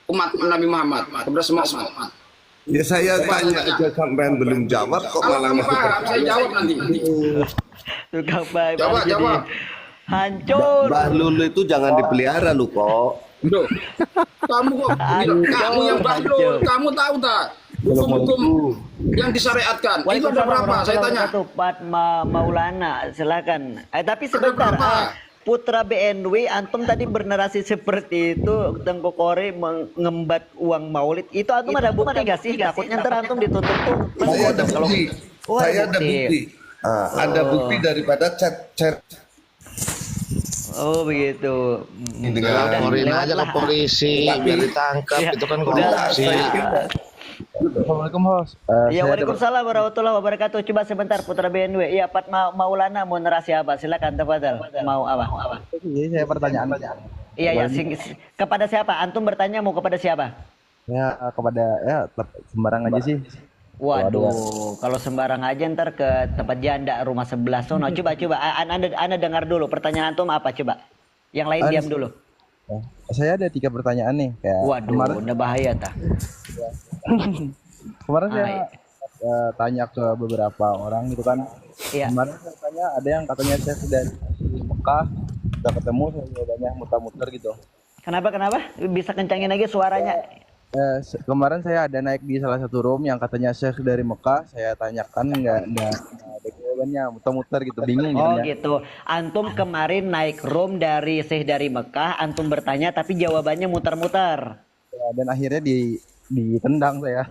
[SPEAKER 3] umat Nabi Muhammad, kepada semua umat.
[SPEAKER 6] Ya saya tanya aja sampean belum jawab kok
[SPEAKER 3] Kalau
[SPEAKER 6] malah
[SPEAKER 3] kamu
[SPEAKER 6] ngasih
[SPEAKER 3] paham, saya jawab nanti.
[SPEAKER 2] Tukang baik
[SPEAKER 3] Jawab,
[SPEAKER 2] jadi
[SPEAKER 3] jawab.
[SPEAKER 2] hancur.
[SPEAKER 6] Mbah Lulu itu jangan dipelihara lu kok.
[SPEAKER 3] Loh, kamu kok bilang, kamu yang bahlul, kamu tahu tak hukum-hukum yang disyariatkan itu ada berapa? Saya tanya.
[SPEAKER 2] Pak Maulana, silakan. Tapi
[SPEAKER 3] Ada
[SPEAKER 2] sebentar,
[SPEAKER 3] berapa?
[SPEAKER 2] Putra BNW, antum tadi bernarasi seperti itu, Tengku Kori mengembat uang Maulid. Itu antum ada bukti nggak sih? Takutnya ntar antum ditutup tuh.
[SPEAKER 6] Saya ada
[SPEAKER 2] Kalau-
[SPEAKER 6] bukti.
[SPEAKER 2] Oh,
[SPEAKER 6] Saya ada bukti. Ada bukti daripada chat.
[SPEAKER 2] Oh begitu.
[SPEAKER 6] Ini dengan
[SPEAKER 8] Laporin
[SPEAKER 2] lewatlah.
[SPEAKER 8] aja ke polisi, biar ditangkap.
[SPEAKER 2] Iya,
[SPEAKER 8] Itu kan
[SPEAKER 2] udah,
[SPEAKER 8] korupsi.
[SPEAKER 9] Assalamualaikum host.
[SPEAKER 2] Ya waalaikumsalam warahmatullahi wabarakatuh. Coba sebentar Putra BNW. Iya Pat Maulana mau narasi apa? Silakan tafadhal. Mau apa?
[SPEAKER 9] Jadi saya pertanyaan.
[SPEAKER 2] Iya kepada siapa? Antum bertanya mau kepada siapa?
[SPEAKER 9] Ya kepada sembarang aja sih.
[SPEAKER 2] Waduh, kalau sembarang aja ntar ke tempat janda rumah sebelah sono. Coba Anda dengar dulu pertanyaan antum apa coba? Yang lain diam dulu.
[SPEAKER 9] Saya ada 3 pertanyaan nih. Kayak
[SPEAKER 2] Waduh, udah bahaya tah.
[SPEAKER 9] kemarin saya tanya ke beberapa orang gitu kan.
[SPEAKER 2] Iya.
[SPEAKER 9] Kemarin saya tanya ada yang katanya saya sudah di Mekah, sudah ketemu, saya banyak muter-muter gitu.
[SPEAKER 2] Kenapa? Bisa kencangin lagi suaranya.
[SPEAKER 9] Kemarin saya ada naik di salah satu room yang katanya Syekh dari Mekah, saya tanyakan nggak ada jawabannya, muter-muter gitu, bingung
[SPEAKER 2] Oh
[SPEAKER 9] jadinya.
[SPEAKER 2] gitu. Antum kemarin naik room dari Syekh dari Mekah, antum bertanya tapi jawabannya muter-muter.
[SPEAKER 9] Ya, dan akhirnya ditendang saya.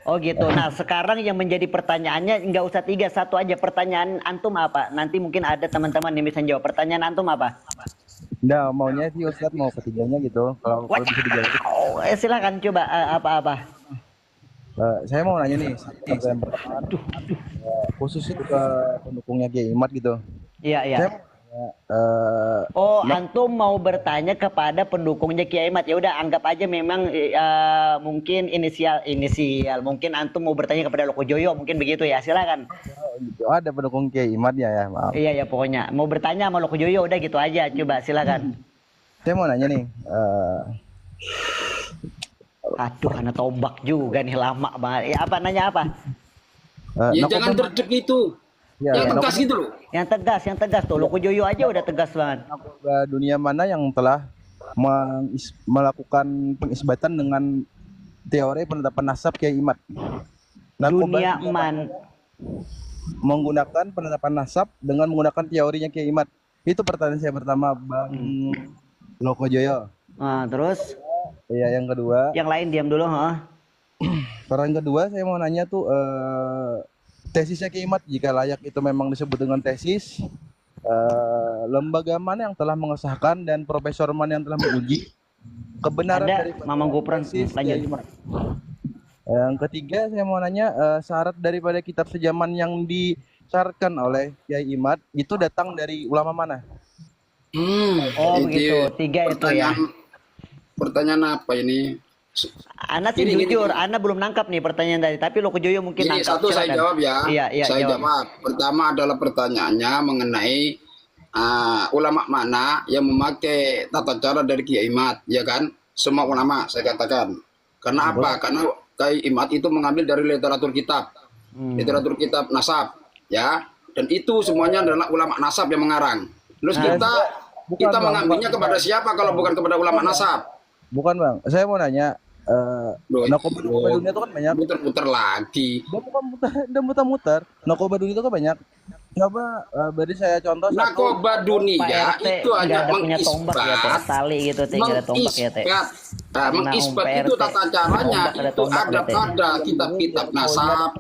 [SPEAKER 2] Oh gitu. Nah sekarang yang menjadi pertanyaannya nggak usah 3, 1 aja. Pertanyaan antum apa? Nanti mungkin ada teman-teman yang bisa jawab. Pertanyaan antum apa?
[SPEAKER 9] Nah, maunya sih Ustadz mau ketiganya gitu. Kalau bisa dijawab.
[SPEAKER 2] Silakan coba apa-apa.
[SPEAKER 9] Saya mau nanya nih, yang pertama, khusus itu ke pendukungnya Kiai Imad gitu.
[SPEAKER 2] Iya.
[SPEAKER 9] Saya mau nanya,
[SPEAKER 2] Antum mau bertanya kepada pendukungnya Kiai Mat. Ya udah anggap aja memang mungkin inisial. Mungkin antum mau bertanya kepada Loko Joyo, mungkin begitu ya. Silakan.
[SPEAKER 9] gitu. Ada pendukung Kiai Imad ya, maaf.
[SPEAKER 2] Iya pokoknya mau bertanya sama Loko Joyo udah gitu aja. Coba silakan.
[SPEAKER 9] Saya mau nanya nih,
[SPEAKER 2] Aduh, anak tombak juga nih lama banget. Ya apa nanya apa?
[SPEAKER 3] Ya
[SPEAKER 9] Nakoban-
[SPEAKER 3] jangan derdek itu.
[SPEAKER 9] Ya,
[SPEAKER 3] Yang tegas gitu loh.
[SPEAKER 2] Yang tegas tuh. Luku Joyo aja udah tegas banget.
[SPEAKER 9] narkoba dunia mana yang telah melakukan pengisbatan dengan teori penetapan nasab Kiai Imad? Narkoba
[SPEAKER 2] Dunia eman.
[SPEAKER 9] menggunakan penetapan nasab dengan menggunakan teorinya Kiai Imad. Itu pertanyaan saya pertama, Bang Loko Joyo.
[SPEAKER 2] Nah, terus
[SPEAKER 9] Iya, yang kedua.
[SPEAKER 2] yang lain diam dulu, heeh.
[SPEAKER 9] Pertanyaan kedua saya mau nanya tuh tesisnya Kiai Imad jika layak itu memang disebut dengan tesis, lembaga mana yang telah mengesahkan dan profesor mana yang telah menguji kebenaran
[SPEAKER 2] Ada
[SPEAKER 9] dari
[SPEAKER 2] Mamang Gopran,
[SPEAKER 9] tesis
[SPEAKER 2] lanjut.
[SPEAKER 9] Kiai Imad? Yang ketiga saya mau nanya syarat daripada kitab sejaman yang disyaratkan oleh Kiai Imad itu datang dari ulama mana?
[SPEAKER 2] Oh,
[SPEAKER 3] Itu
[SPEAKER 2] begitu. 3 itu ya.
[SPEAKER 3] Pertanyaan apa ini?
[SPEAKER 2] Ana sih
[SPEAKER 3] Gini,
[SPEAKER 2] jujur, Ana belum nangkap nih pertanyaan tadi, tapi Loko Joyo mungkin
[SPEAKER 3] Ini
[SPEAKER 2] nangkap.
[SPEAKER 3] satu saya
[SPEAKER 2] Silakan.
[SPEAKER 3] jawab ya.
[SPEAKER 2] Iya,
[SPEAKER 3] Saya
[SPEAKER 2] jawab.
[SPEAKER 3] jawab. Pertama adalah pertanyaannya mengenai ulama mana yang memakai tata cara dari Kiai Imad, ya kan? Semua ulama saya katakan. Karena apa? Karena Kiai Imad itu mengambil dari literatur kitab, literatur kitab nasab, ya. Dan itu semuanya adalah ulama nasab yang mengarang. Terus kita mengambilnya kepada siapa kalau bukan kepada ulama nasab?
[SPEAKER 9] Bukan Bang, saya mau nanya narkoba dunia itu kan banyak.
[SPEAKER 3] Muter-muter lagi.
[SPEAKER 9] Udah muter-muter. Narkoba dunia itu kan banyak. Coba beri saya contoh satu.
[SPEAKER 3] Narkoba dunia
[SPEAKER 2] Pak RT
[SPEAKER 3] itu hanya
[SPEAKER 2] nggak ada punya tombak ya, Teh.
[SPEAKER 3] mengisbat.
[SPEAKER 2] Tali gitu, Teh, nggak ada tombak ya, Teh.
[SPEAKER 3] Mengisbat
[SPEAKER 2] Pak
[SPEAKER 3] itu
[SPEAKER 2] RT.
[SPEAKER 3] tata caranya
[SPEAKER 2] Tombak ada
[SPEAKER 3] itu
[SPEAKER 2] tombak,
[SPEAKER 3] ada
[SPEAKER 2] Teh.
[SPEAKER 3] pada kitab-kitab nasab.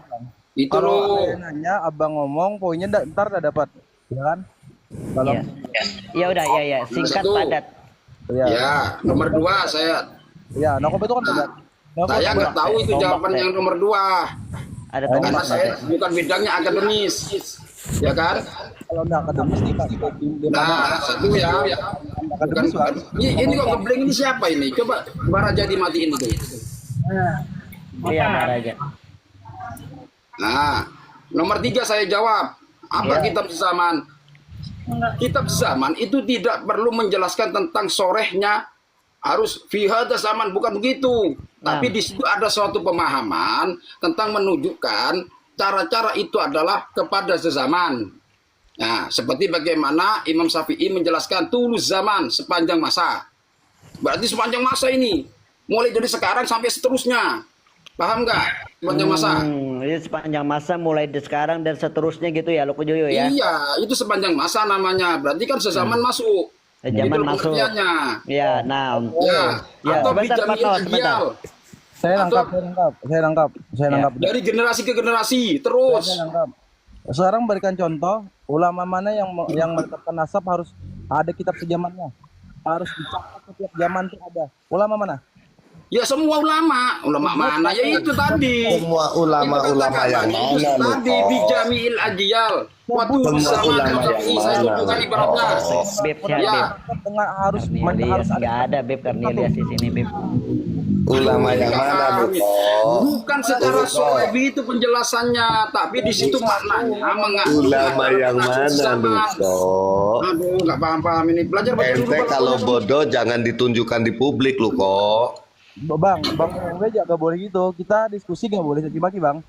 [SPEAKER 3] Itu
[SPEAKER 9] Kalau
[SPEAKER 3] loh.
[SPEAKER 9] saya nanya, abang ngomong, poinnya ntar udah dapat, ya kan? Kalau
[SPEAKER 2] Iya. Ya udah, ya. Singkat
[SPEAKER 3] Satu.
[SPEAKER 2] padat.
[SPEAKER 3] Ya, nomor 2 saya
[SPEAKER 9] narkoba itu kan banyak. Narkoba
[SPEAKER 3] saya nggak tahu itu
[SPEAKER 2] Tombak,
[SPEAKER 3] jawaban
[SPEAKER 2] Teh.
[SPEAKER 3] yang nomor 2
[SPEAKER 2] Ada
[SPEAKER 3] karena
[SPEAKER 2] tombak.
[SPEAKER 3] saya
[SPEAKER 2] Teh.
[SPEAKER 3] bukan bidangnya akademis, ya kan?
[SPEAKER 9] kalau nggak akademis di
[SPEAKER 3] Nah, satu ya. Bukan, bukan. Ini kok ngebleng ini siapa ini? Coba Baraja dimatiin itu.
[SPEAKER 2] Iya, Baraja.
[SPEAKER 3] Nah, nomor 3 saya jawab. Apa kitab sezaman? Kitab sezaman itu tidak perlu menjelaskan tentang sorehnya harus fi hadza zaman, bukan begitu. Tapi di situ ada suatu pemahaman tentang menunjukkan cara-cara itu adalah kepada sezaman. Nah, seperti bagaimana Imam Syafi'i menjelaskan tulus zaman, sepanjang masa. Berarti sepanjang masa ini, mulai dari sekarang sampai seterusnya. Paham nggak? Sepanjang masa.
[SPEAKER 2] Ini sepanjang masa mulai dari sekarang dan seterusnya gitu ya, Loko Joyo ya.
[SPEAKER 3] Iya, itu sepanjang masa namanya. Berarti kan sezaman masuk.
[SPEAKER 2] Zaman
[SPEAKER 3] Itu
[SPEAKER 2] masuk.
[SPEAKER 3] pengertiannya.
[SPEAKER 2] Ya, nah.
[SPEAKER 3] Ya,
[SPEAKER 2] Ya,
[SPEAKER 3] atau
[SPEAKER 2] sebentar, Pak
[SPEAKER 3] bijami'il
[SPEAKER 2] Kawan, sebentar.
[SPEAKER 3] ajyal.
[SPEAKER 9] saya nangkap.
[SPEAKER 3] Dari generasi ke generasi terus.
[SPEAKER 9] Saya nangkap. Sekarang berikan contoh ulama mana yang menetapkan nasab harus ada kitab sejamannya, harus dicatat setiap zaman itu ada. Ulama mana?
[SPEAKER 3] Ya semua ulama mana ya itu tadi.
[SPEAKER 6] Semua ulama-ulama yang
[SPEAKER 3] Itu
[SPEAKER 6] mana lu?
[SPEAKER 3] tadi bijami'il ajyal. Waktu
[SPEAKER 6] Semua
[SPEAKER 3] sama
[SPEAKER 6] ulama yang
[SPEAKER 3] saya
[SPEAKER 6] mana?
[SPEAKER 3] bukan ibaratnya.
[SPEAKER 2] Beb, siap,
[SPEAKER 3] Ya,
[SPEAKER 2] Beb.
[SPEAKER 9] Dengan harus
[SPEAKER 2] Cornelius, nggak ada Beb Cornelius di sini, Beb.
[SPEAKER 6] Ulama yang mana lu?
[SPEAKER 3] bukan secara soal itu penjelasannya, tapi di situ maknanya mengatur.
[SPEAKER 6] Ulama yang mana lu?
[SPEAKER 3] Aduh, nggak paham ini. Belajar baca dulu.
[SPEAKER 6] Ente kalau bodoh jangan ditunjukkan di publik lu kok.
[SPEAKER 9] Bang gue juga boleh gitu. Kita diskusi nggak boleh caci-maki bang.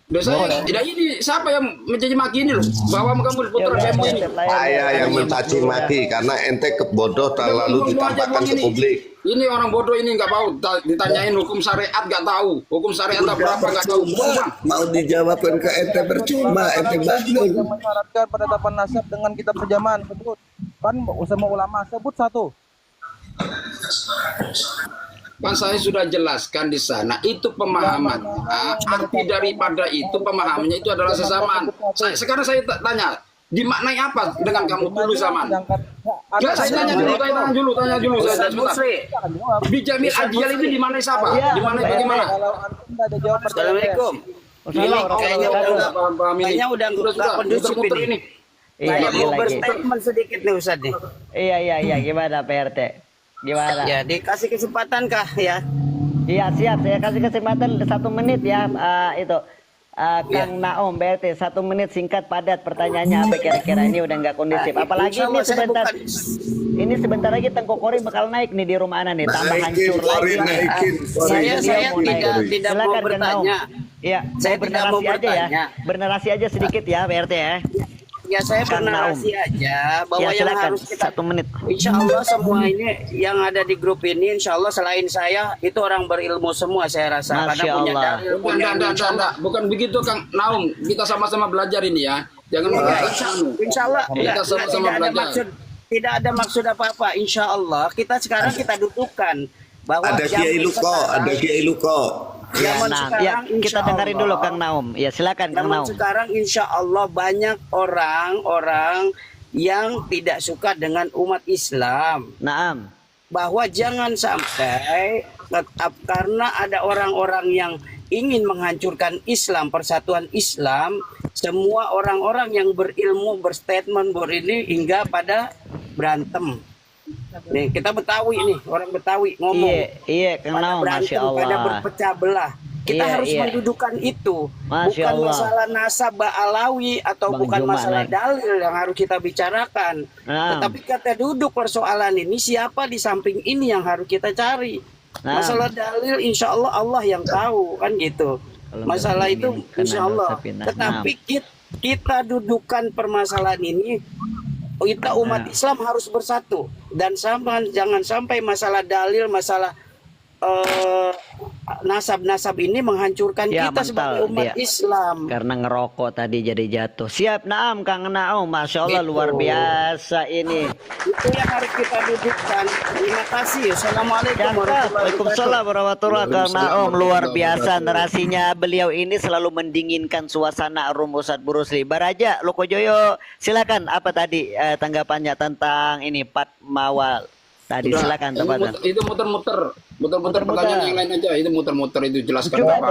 [SPEAKER 3] Tidak ini siapa yang mencaci maki ini loh? Bawa kamu putra demo ini.
[SPEAKER 6] Saya yang mencaci maki karena ente bodoh terlalu ditampakkan ke publik.
[SPEAKER 3] Ini orang bodoh ini nggak tahu ditanyain hukum syariat nggak tahu, hukum syariat berapa nggak tahu.
[SPEAKER 6] Mau dijawabkan ke ente percuma, ente
[SPEAKER 9] Yang
[SPEAKER 6] badung.
[SPEAKER 9] mensyaratkan penetapan nasab dengan kitab sejaman sebut kan semua ulama sebut satu.
[SPEAKER 3] Kan saya sudah jelaskan di sana itu pemahaman. Arti daripada itu pemahamannya itu adalah sezaman. Sekarang saya tanya, dimaknai apa dengan kamu dulu zaman? Enggak, saya tanya dulu, tanya dulu saya sebentar. Bijamil ajyal itu di mana siapa? Di mana bagaimana?
[SPEAKER 4] Assalamualaikum. Ini kayaknya udah nggak kondusif ini.
[SPEAKER 2] Iya,
[SPEAKER 4] Saya mau
[SPEAKER 2] lagi.
[SPEAKER 4] berstatement sedikit nih Ustaz nih.
[SPEAKER 2] Iya, gimana PRT? Gimana?
[SPEAKER 4] Ya, dikasih kesempatan kah ya?
[SPEAKER 2] Iya siap, saya kasih kesempatan 1 menit ya itu. Kang Naom BRT 1 menit singkat padat pertanyaannya apa kira-kira ini udah nggak kondusif. Apalagi ini sebentar ini sebentar lagi Tengkokori bakal naik nih di rumah Ana nih tambah hancur lagi.
[SPEAKER 4] Saya tidak mau
[SPEAKER 2] Silakan Kang Naom.
[SPEAKER 4] bertanya.
[SPEAKER 2] Ya,
[SPEAKER 4] Saya tidak mau
[SPEAKER 2] bernarasi aja ya.
[SPEAKER 4] bertanya.
[SPEAKER 2] Bernarasi aja sedikit ya BRT ya.
[SPEAKER 4] Ya saya
[SPEAKER 2] Kang
[SPEAKER 4] bernarasi aja bahwa
[SPEAKER 2] Ya
[SPEAKER 4] yang
[SPEAKER 2] silakan
[SPEAKER 4] harus kita
[SPEAKER 2] 1 menit.
[SPEAKER 4] Insya Allah semua ini yang ada di grup ini Insya Allah selain saya itu orang berilmu semua saya rasa.
[SPEAKER 2] Masya Allah.
[SPEAKER 3] Bukan begitu Kang Naum. Kita sama-sama belajar ini ya. Jangan
[SPEAKER 4] Insya Allah
[SPEAKER 3] Kita sama-sama belajar.
[SPEAKER 4] tidak ada maksud apa-apa. Insya Allah kita sekarang kita dudukkan bahwa
[SPEAKER 6] Ada Kiai Luko.
[SPEAKER 4] Zaman
[SPEAKER 2] Nah,
[SPEAKER 4] sekarang,
[SPEAKER 2] ya, kita
[SPEAKER 4] insya
[SPEAKER 2] dengerin
[SPEAKER 4] Allah,
[SPEAKER 2] dulu Kang Naom. Ya silakan Kang
[SPEAKER 4] zaman
[SPEAKER 2] Naom.
[SPEAKER 4] sekarang insya Allah banyak orang-orang yang tidak suka dengan umat Islam.
[SPEAKER 2] Naam.
[SPEAKER 4] Bahwa jangan sampai tetap karena ada orang-orang yang ingin menghancurkan Islam, persatuan Islam, semua orang-orang yang berilmu berstatement ini hingga pada berantem. Nih kita Betawi nih, orang Betawi ngomong.
[SPEAKER 2] Iya Kang
[SPEAKER 4] Pada
[SPEAKER 2] Naom,
[SPEAKER 4] berantem,
[SPEAKER 2] Masya Allah.
[SPEAKER 4] pada berpecah belah. Kita
[SPEAKER 2] Iya,
[SPEAKER 4] harus
[SPEAKER 2] iya.
[SPEAKER 4] mendudukan itu,
[SPEAKER 2] Masya
[SPEAKER 4] bukan
[SPEAKER 2] Allah.
[SPEAKER 4] masalah nasab Alawi atau
[SPEAKER 2] Bang
[SPEAKER 4] bukan
[SPEAKER 2] Juma
[SPEAKER 4] masalah
[SPEAKER 2] naik.
[SPEAKER 4] dalil yang harus kita bicarakan.
[SPEAKER 2] Nah.
[SPEAKER 4] Tetapi kita duduk persoalan ini siapa di samping ini yang harus kita cari.
[SPEAKER 2] Nah.
[SPEAKER 4] Masalah dalil insya Allah Allah yang tahu kan gitu.
[SPEAKER 2] Kalau
[SPEAKER 4] Masalah
[SPEAKER 2] nggak
[SPEAKER 4] itu
[SPEAKER 2] menginginkan
[SPEAKER 4] insya
[SPEAKER 2] ada
[SPEAKER 4] Allah.
[SPEAKER 2] sapinah.
[SPEAKER 4] Tetapi kita dudukan permasalahan ini. Kita umat Islam harus bersatu dan jangan sampai masalah dalil, masalah nasab-nasab ini menghancurkan
[SPEAKER 2] Ya,
[SPEAKER 4] kita
[SPEAKER 2] mental
[SPEAKER 4] sebagai umat
[SPEAKER 2] dia.
[SPEAKER 4] Islam.
[SPEAKER 2] Karena ngerokok tadi jadi jatuh. Siap Naam Kang Naom, Masya Allah
[SPEAKER 4] Gitu.
[SPEAKER 2] luar biasa ini.
[SPEAKER 4] Itu yang harus kita dudukkan. Terima kasih. Assalamualaikum
[SPEAKER 2] Cakep.
[SPEAKER 4] warahmatullahi
[SPEAKER 2] Waalaikumsalam warahmatullahi wabarakatuh. Kang Naom luar biasa narasinya. Beliau ini selalu mendinginkan suasana room Ustadz Burusli. Baraja Lokojoyo, silakan apa tadi tanggapannya tentang ini Patmawal tadi?
[SPEAKER 3] Udah,
[SPEAKER 2] Silakan tempatan.
[SPEAKER 3] itu muter-muter pertanyaan yang lain aja. Itu muter-muter itu jelaskan
[SPEAKER 2] Coba,
[SPEAKER 3] apa.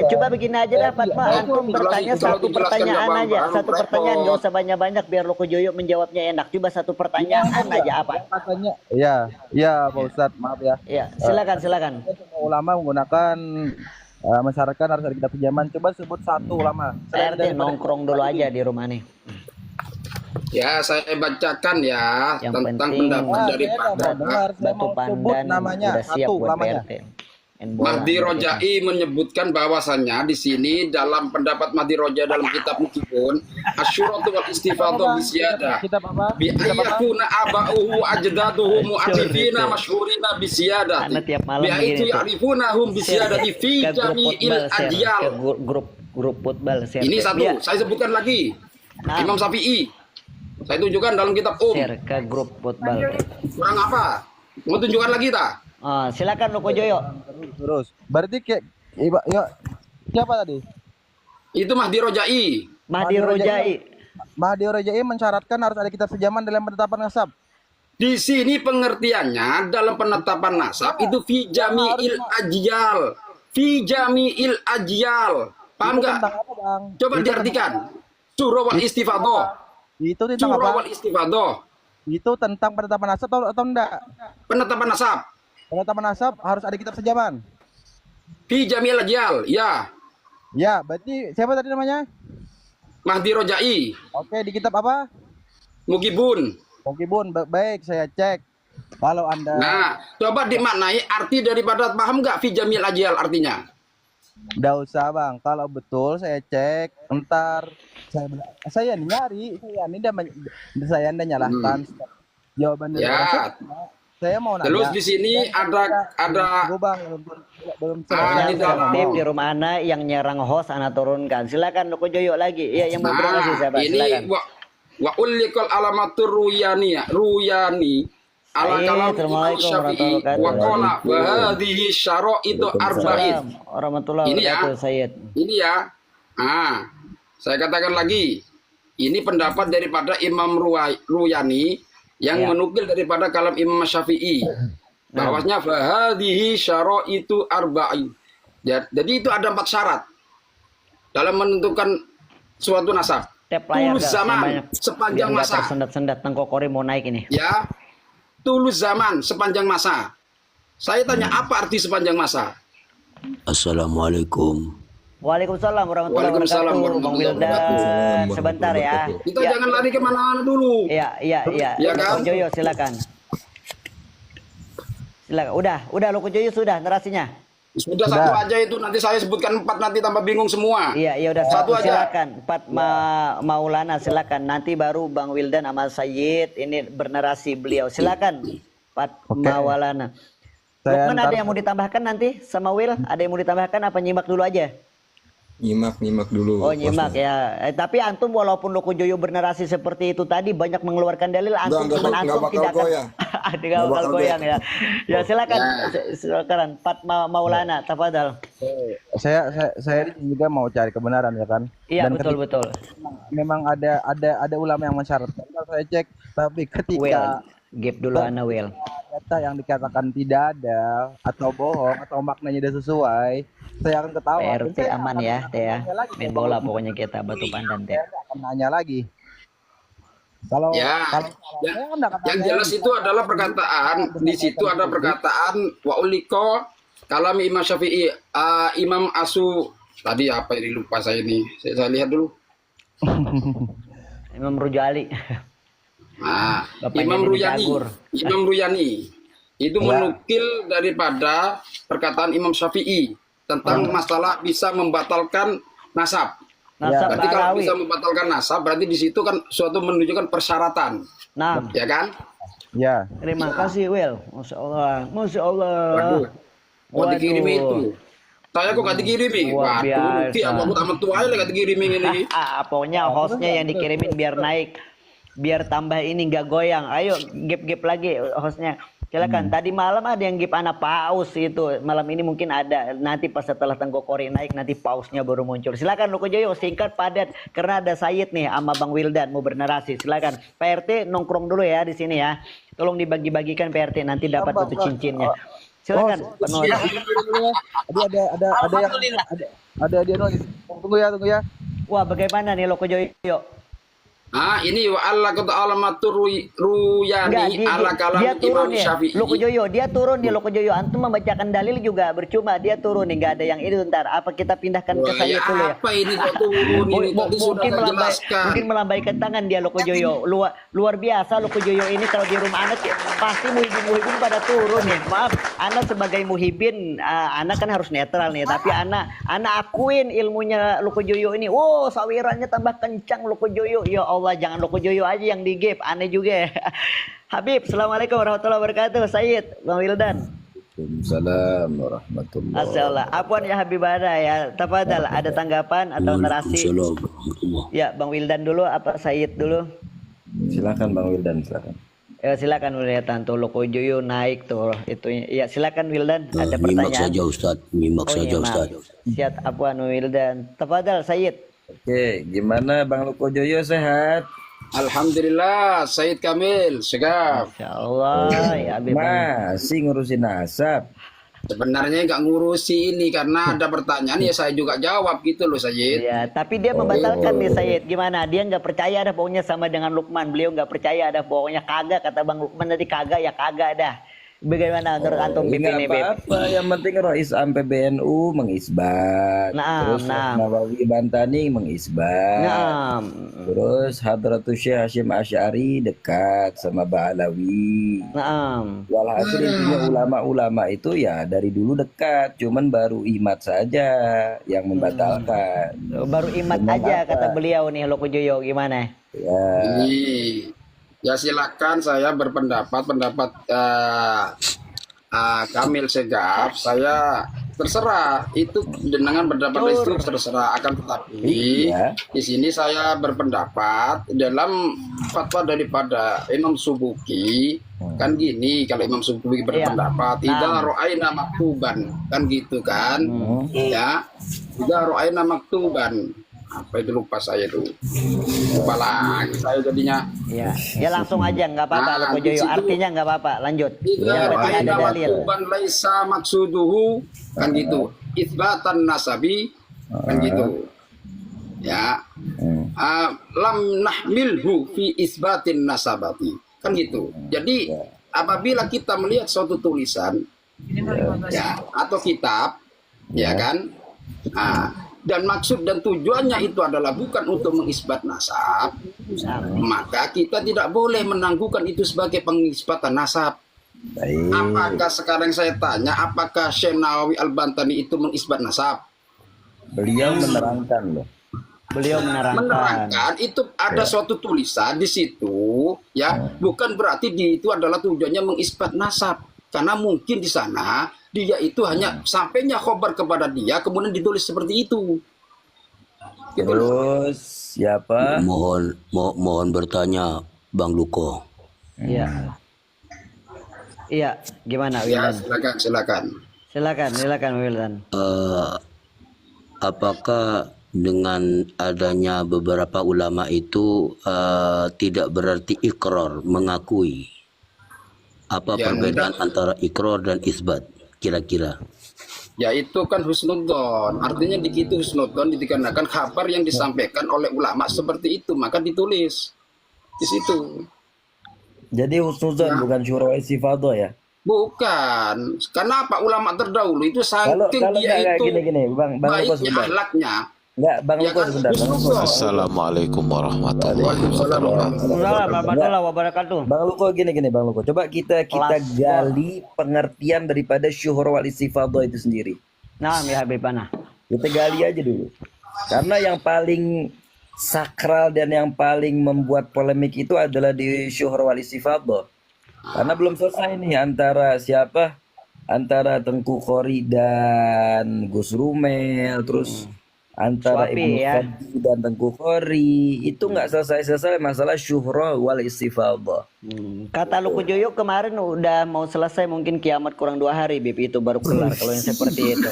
[SPEAKER 2] coba begini aja dah Fatma, antum bertanya satu pertanyaan aja, satu pertanyaan nggak usah banyak-banyak biar Lokojoyo menjawabnya enak. Coba satu pertanyaan aja apa?
[SPEAKER 9] Katanya, ya Pak Ustadz, maaf ya.
[SPEAKER 2] Ya, silakan.
[SPEAKER 9] Semua ulama menggunakan masyarakat harus ada kitab pinjaman. Coba sebut satu ulama.
[SPEAKER 2] RT nongkrong dulu aja di rumah nih.
[SPEAKER 3] Ya, saya bacakan ya
[SPEAKER 2] Yang
[SPEAKER 3] tentang
[SPEAKER 2] penting
[SPEAKER 3] pendapat daripada
[SPEAKER 2] Batu Pandan
[SPEAKER 9] namanya
[SPEAKER 2] udah siap
[SPEAKER 9] satu
[SPEAKER 2] buat
[SPEAKER 9] namanya.
[SPEAKER 2] PRT. Main bola.
[SPEAKER 3] Mahdi Rojai menyebutkan bahwasannya di sini dalam pendapat Mahdi Rojai dalam kitab Mukibun asyuratu wal istifadhah bisiyada
[SPEAKER 9] Kitab apa?
[SPEAKER 3] bi ayyakuna aba'uhu ajdaduhu mu'arifina masyhurina bisiyada
[SPEAKER 2] Karena tiap malam
[SPEAKER 3] bi aitu
[SPEAKER 2] begini tuh.
[SPEAKER 3] ya'rifuna bisiyadati fi
[SPEAKER 2] Ke grup
[SPEAKER 3] jami'il
[SPEAKER 2] football, share. Ke
[SPEAKER 3] ajyal.
[SPEAKER 2] grup football share.
[SPEAKER 3] Ini satu,
[SPEAKER 2] Ya,
[SPEAKER 3] saya sebutkan lagi.
[SPEAKER 2] Nah.
[SPEAKER 3] Imam Syafi'i. Saya tunjukkan dalam kitab
[SPEAKER 2] share ke grup football.
[SPEAKER 3] Kurang apa? Mau tunjukkan lagi tak?
[SPEAKER 2] Oh, silakan Lokojoyo.
[SPEAKER 9] Terus. Berarti kayak siapa tadi?
[SPEAKER 3] Itu Mahdi Rojai.
[SPEAKER 2] Mahdi Rojai.
[SPEAKER 9] Mahdi Rojai mensyaratkan harus ada kitab sejaman dalam penetapan nasab.
[SPEAKER 3] Di sini pengertiannya dalam penetapan nasab itu fi jami'il ajyal. Fi jami'il ajyal. Paham
[SPEAKER 9] Itu
[SPEAKER 3] nggak?
[SPEAKER 9] tentang apa, Bang?
[SPEAKER 3] Coba
[SPEAKER 9] Itu
[SPEAKER 3] diartikan. Surah wal istifadhah.
[SPEAKER 9] Itu tentang
[SPEAKER 3] Surah
[SPEAKER 9] apa?
[SPEAKER 3] wal istifadhah.
[SPEAKER 9] Itu tentang penetapan nasab atau enggak?
[SPEAKER 3] Penetapan nasab.
[SPEAKER 9] Penetapan nasab harus ada kitab sejaman.
[SPEAKER 3] Fi jami'il ajyal. Ya.
[SPEAKER 9] Ya, berarti siapa tadi namanya?
[SPEAKER 3] Mahdi Rojai.
[SPEAKER 9] Oke, di kitab apa?
[SPEAKER 3] Mugibun.
[SPEAKER 9] Oke, Bun. Baik, saya cek. Kalau Anda
[SPEAKER 3] Nah, coba dimaknai arti daripada paham nggak fi jami'il ajyal artinya?
[SPEAKER 9] nggak usah, Bang. Kalau betul saya cek, entar saya nyari, saya anda nyalahkan. Jawaban dari
[SPEAKER 3] Ya.
[SPEAKER 9] saya mau nanya.
[SPEAKER 3] Terus di sini ada
[SPEAKER 9] Gue, Bang, belum
[SPEAKER 3] Ah,
[SPEAKER 9] selesai.
[SPEAKER 3] ini
[SPEAKER 9] Saya
[SPEAKER 2] Aktif
[SPEAKER 9] ngomong.
[SPEAKER 2] di rumah Ana yang nyerang host Ana turunkan. Silakan Lokojoyo lagi. Iya, yang mau bernasih siapa?
[SPEAKER 3] ini
[SPEAKER 2] Silakan.
[SPEAKER 3] wa ullikal alamatur ruyani ala
[SPEAKER 2] Baik,
[SPEAKER 3] kalam Imam
[SPEAKER 2] Assalamualaikum
[SPEAKER 3] Syafi'i
[SPEAKER 2] warahmatullahi
[SPEAKER 3] wa qala
[SPEAKER 2] wabarakatuh.
[SPEAKER 3] wa hadhihi syara'itu arba'in.
[SPEAKER 2] Assalamualaikum warahmatullahi
[SPEAKER 3] Ini ya.
[SPEAKER 2] wabarakatuh, Sayyid.
[SPEAKER 3] Ini ya. Saya katakan lagi. Ini pendapat daripada Imam Ruyani yang
[SPEAKER 2] Ya.
[SPEAKER 3] menukil daripada kalam Imam Syafi'i. Bahwasanya fa hadhihi syara'itu arba'in. Jadi itu ada 4 syarat dalam menentukan suatu nasab.
[SPEAKER 2] Tap layar
[SPEAKER 3] Tulus
[SPEAKER 2] Kak,
[SPEAKER 3] zaman
[SPEAKER 2] banyak.
[SPEAKER 3] sepanjang
[SPEAKER 2] Biar nggak
[SPEAKER 3] masa.
[SPEAKER 2] tersendat-sendat Tengkokori mau naik ini.
[SPEAKER 3] Ya, tulus zaman sepanjang masa. Saya tanya apa arti sepanjang masa?
[SPEAKER 10] Assalamualaikum.
[SPEAKER 2] Waalaikumsalam warahmatullahi
[SPEAKER 3] Waalaikumsalam
[SPEAKER 2] wabarakatuh. Bang
[SPEAKER 3] warahmatullahi wabarakatuh.
[SPEAKER 2] Wildan, sebentar ya.
[SPEAKER 3] Kita
[SPEAKER 2] Ya,
[SPEAKER 3] jangan lari kemana-mana dulu.
[SPEAKER 2] iya.
[SPEAKER 3] Ya kan?
[SPEAKER 2] Loko Joyo silakan. Silakan. Udah Loko Joyo sudah narasinya.
[SPEAKER 3] Sudah satu aja itu, nanti saya sebutkan 4 nanti tambah bingung semua.
[SPEAKER 2] Iya, udah
[SPEAKER 3] Satu aja.
[SPEAKER 2] silakan. Maulana silakan. Nanti baru Bang Wildan sama Sayyid ini bernarasi beliau. Silakan. Maulana.
[SPEAKER 9] Saya
[SPEAKER 2] Lukman ada yang mau ditambahkan nanti sama Will? Ada yang mau ditambahkan apa nyimak dulu aja?
[SPEAKER 7] Nyimak dulu.
[SPEAKER 2] Oh nyimak ya. Tapi antum walaupun Loko Joyo bernarasi seperti itu tadi banyak mengeluarkan dalil, antum
[SPEAKER 7] Enggak,
[SPEAKER 2] cuman
[SPEAKER 7] enggak
[SPEAKER 2] antum
[SPEAKER 7] bakal
[SPEAKER 2] tidak akan
[SPEAKER 7] goyang.
[SPEAKER 2] tidak bakal goyang ya. Ya silakan. Silakan Maulana, tafadhal.
[SPEAKER 9] Saya juga mau cari kebenaran ya kan.
[SPEAKER 2] Iya
[SPEAKER 9] Dan
[SPEAKER 2] betul.
[SPEAKER 9] memang ada ulama yang mensyaratkan kalau saya cek, tapi ketika
[SPEAKER 2] Gap dulu ana Will.
[SPEAKER 9] data yang dikatakan tidak ada atau bohong atau maknanya tidak sesuai, saya akan ketawa.
[SPEAKER 2] PRT aman ya, Teh ya. Main bola pokoknya kita batu pandan Teh.
[SPEAKER 9] Saya akan nanya lagi. Kalau
[SPEAKER 3] Yang jelas itu adalah perkataan, di situ ada perkataan wa uliko kalam Imam Syafi'i, Imam Asu tadi apa ini lupa saya ini. Saya lihat dulu.
[SPEAKER 2] Imam Rujali.
[SPEAKER 3] Nah,
[SPEAKER 2] Bapaknya
[SPEAKER 3] Imam Ruyani itu menukil daripada perkataan Imam Syafi'i tentang masalah bisa membatalkan nasab.
[SPEAKER 2] Nasab
[SPEAKER 3] Berarti kalau
[SPEAKER 2] Ba'alawi.
[SPEAKER 3] bisa membatalkan nasab, berarti di situ kan suatu menunjukkan persyaratan,
[SPEAKER 2] Nah,
[SPEAKER 3] ya kan?
[SPEAKER 9] ya,
[SPEAKER 2] terima kasih Will. Masya Allah.
[SPEAKER 3] Waduh, mau dikirimi itu. Saya kok gak dikirimi?
[SPEAKER 2] Luar
[SPEAKER 3] Waduh,
[SPEAKER 2] biasa.
[SPEAKER 3] aku tamat tua aja gak dikirimin ini.
[SPEAKER 2] Pokoknya hostnya yang dikirimin biar naik, biar tambah ini nggak goyang. Ayo gap lagi hostnya. Silakan. Tadi malam ada yang gap anak paus itu. Malam ini mungkin ada. Nanti pas setelah Tenggokori naik nanti pausnya baru muncul. Silakan Loko Joyo singkat padat karena ada Sayyid nih sama Bang Wildan mau bernarasi. Silakan. Pak RT nongkrong dulu ya di sini ya. Tolong dibagi-bagikan Pak RT nanti dapat itu cincinnya. Silakan.
[SPEAKER 9] ada dia lagi. Tunggu ya.
[SPEAKER 2] Wah, bagaimana nih Loko Joyo?
[SPEAKER 3] Ini wa Allah kata alamatur Ruyani ala kalam
[SPEAKER 2] dia turun
[SPEAKER 3] Imam
[SPEAKER 2] ya.
[SPEAKER 3] Syafi'i.
[SPEAKER 2] Loko Joyo, dia turun di Loko Joyo. Antum membacakan dalil juga percuma. Dia turun nih, nggak ada yang itu ntar. Apa kita pindahkan ke saya dulu ya?
[SPEAKER 3] Apa ini kok turun ini? Tadi sudah jelaskan.
[SPEAKER 2] Mungkin melambaikan tangan dia Loko Joyo. Luar biasa Loko Joyo ini kalau di rumah anak pasti muhibin pada turun ya. Maaf, anak sebagai muhibin, anak kan harus netral nih. Tapi anak akuin ilmunya Loko Joyo ini. Wow, sawirannya tambah kencang Loko Joyo. Ya Allah, jangan Loko Joyo aja yang di gap. Aneh juga. Habib, assalamualaikum warahmatullahi wabarakatuh. Sayyid, Bang Wildan.
[SPEAKER 7] Waalaikumsalam warahmatullahi
[SPEAKER 2] Assalamualaikum. Apaan ya Habib ada ya? Tafadhal, ada tanggapan atau narasi? Ya, Bang Wildan dulu apa Sayyid dulu?
[SPEAKER 7] Silakan Bang Wildan, silakan.
[SPEAKER 2] Silakan Wildan tuh Loko Joyo naik tuh itu. Ya, silakan Wildan. Ada pertanyaan.
[SPEAKER 10] Nyimak saja Ustaz, nyimak saja Ustaz.
[SPEAKER 2] Siap apaan Wildan? Tafadhal Sayyid.
[SPEAKER 7] Oke, gimana Bang Loko Joyo, sehat?
[SPEAKER 3] Alhamdulillah, Sayyid Kamil, segap.
[SPEAKER 2] Masya Allah, ya Habib.
[SPEAKER 7] Masih ngurusin nasab.
[SPEAKER 3] Sebenarnya nggak ngurusi ini karena ada pertanyaan ya saya juga jawab gitu loh Sayyid.
[SPEAKER 2] Ya, tapi dia membatalkan nih Sayyid. Gimana? Dia nggak percaya ada pokoknya sama dengan Lukman. Beliau nggak percaya ada pokoknya kagak kata Bang Lukman tadi kagak ya kagak dah. Bagaimana menurut antum Bib ini Bib?
[SPEAKER 7] Apa yang penting Rois Am PBNU mengisbat. Terus Nawawi Bantani mengisbat. Terus Hadratus Syekh Hashim Asy'ari dekat sama Ba'alawi. Walhasil intinya ulama-ulama itu ya dari dulu dekat, cuman baru Imat saja yang membatalkan.
[SPEAKER 2] Baru Imat aja kata beliau nih Loko Joyo, gimana?
[SPEAKER 7] Ya.
[SPEAKER 3] Ya silakan saya berpendapat Kamil Segaf, saya terserah itu dengan pendapat itu terserah, akan tetapi di sini saya berpendapat dalam fatwa daripada Imam Subuki kan gini, kalau Imam Subuki berpendapat idza ra'aina maktuban kan gitu kan, ya idza ra'aina maktuban apa itu lupa saya tuh, lupa lagi saya jadinya.
[SPEAKER 2] Ya langsung aja nggak apa-apa Loko Joyo, artinya nggak apa-apa, lanjut. Yang penting ada dalil.
[SPEAKER 3] Laisa maksuduhu kan gitu, itsbatan nasabi kan gitu. Ya, lam nahmilhu fi isbatin nasabati kan gitu. Jadi apabila kita melihat suatu tulisan ya atau kitab ya kan, dan maksud dan tujuannya itu adalah bukan untuk mengisbat nasab, maka kita tidak boleh menangguhkan itu sebagai pengisbatan nasab.
[SPEAKER 7] Baik.
[SPEAKER 3] Apakah sekarang saya tanya, apakah Syekh Nawawi Al-Bantani itu mengisbat nasab?
[SPEAKER 7] Beliau menerangkan loh.
[SPEAKER 2] Beliau
[SPEAKER 3] Menerangkan itu ada suatu tulisan di situ, ya, bukan berarti itu adalah tujuannya mengisbat nasab, karena mungkin di sana dia itu hanya sampainya khobar kepada dia, kemudian ditulis seperti itu. Gitu loh.
[SPEAKER 7] Terus siapa?
[SPEAKER 10] Mohon bertanya, Bang Luko.
[SPEAKER 2] Iya. Iya, gimana
[SPEAKER 3] Ya,
[SPEAKER 2] Wildan?
[SPEAKER 3] silakan.
[SPEAKER 2] Wildan.
[SPEAKER 10] Apakah dengan adanya beberapa ulama itu tidak berarti ikrar, mengakui? Apa
[SPEAKER 3] Ya,
[SPEAKER 10] perbedaan antara ikrar dan isbat kira-kira?
[SPEAKER 3] Ya itu kan husnudzon. Artinya di situ husnudzon dikarenakan kabar yang disampaikan oleh ulama seperti itu, maka ditulis di situ.
[SPEAKER 7] Jadi husnuzon bukan syura istifadah ya?
[SPEAKER 3] Bukan. Karena apa? Ulama terdahulu itu saking
[SPEAKER 7] Kalau
[SPEAKER 3] dia itu
[SPEAKER 7] gini, Bang Luko
[SPEAKER 3] baiknya
[SPEAKER 7] sebentar.
[SPEAKER 3] akhlaknya.
[SPEAKER 7] Enggak, Bang
[SPEAKER 3] Ya
[SPEAKER 7] Luko
[SPEAKER 3] kan?
[SPEAKER 7] sebentar. Bang Luko.
[SPEAKER 3] Husnuzon.
[SPEAKER 8] Assalamualaikum warahmatullahi wabarakatuh.
[SPEAKER 2] Warahmatullahi wabarakatuh.
[SPEAKER 7] Bang Luko gini Bang Luko. Coba kita gali pengertian daripada syuhur wal istifadah itu sendiri.
[SPEAKER 2] Nah, ya Habibana.
[SPEAKER 7] Kita gali aja dulu. Karena yang paling sakral dan yang paling membuat polemik itu adalah di syuhur wal istifadah. Karena belum selesai nih antara siapa? Antara Tengku Khori dan Gus Rumel, terus antara
[SPEAKER 2] Suapi,
[SPEAKER 7] Ibnu
[SPEAKER 2] ya.
[SPEAKER 7] Fadli dan Tengku Khori itu nggak selesai masalah syuhra wal istifadah.
[SPEAKER 2] Kata Luku Joyo kemarin udah mau selesai, mungkin kiamat kurang 2 hari Bib, itu baru kelar kalau yang seperti itu.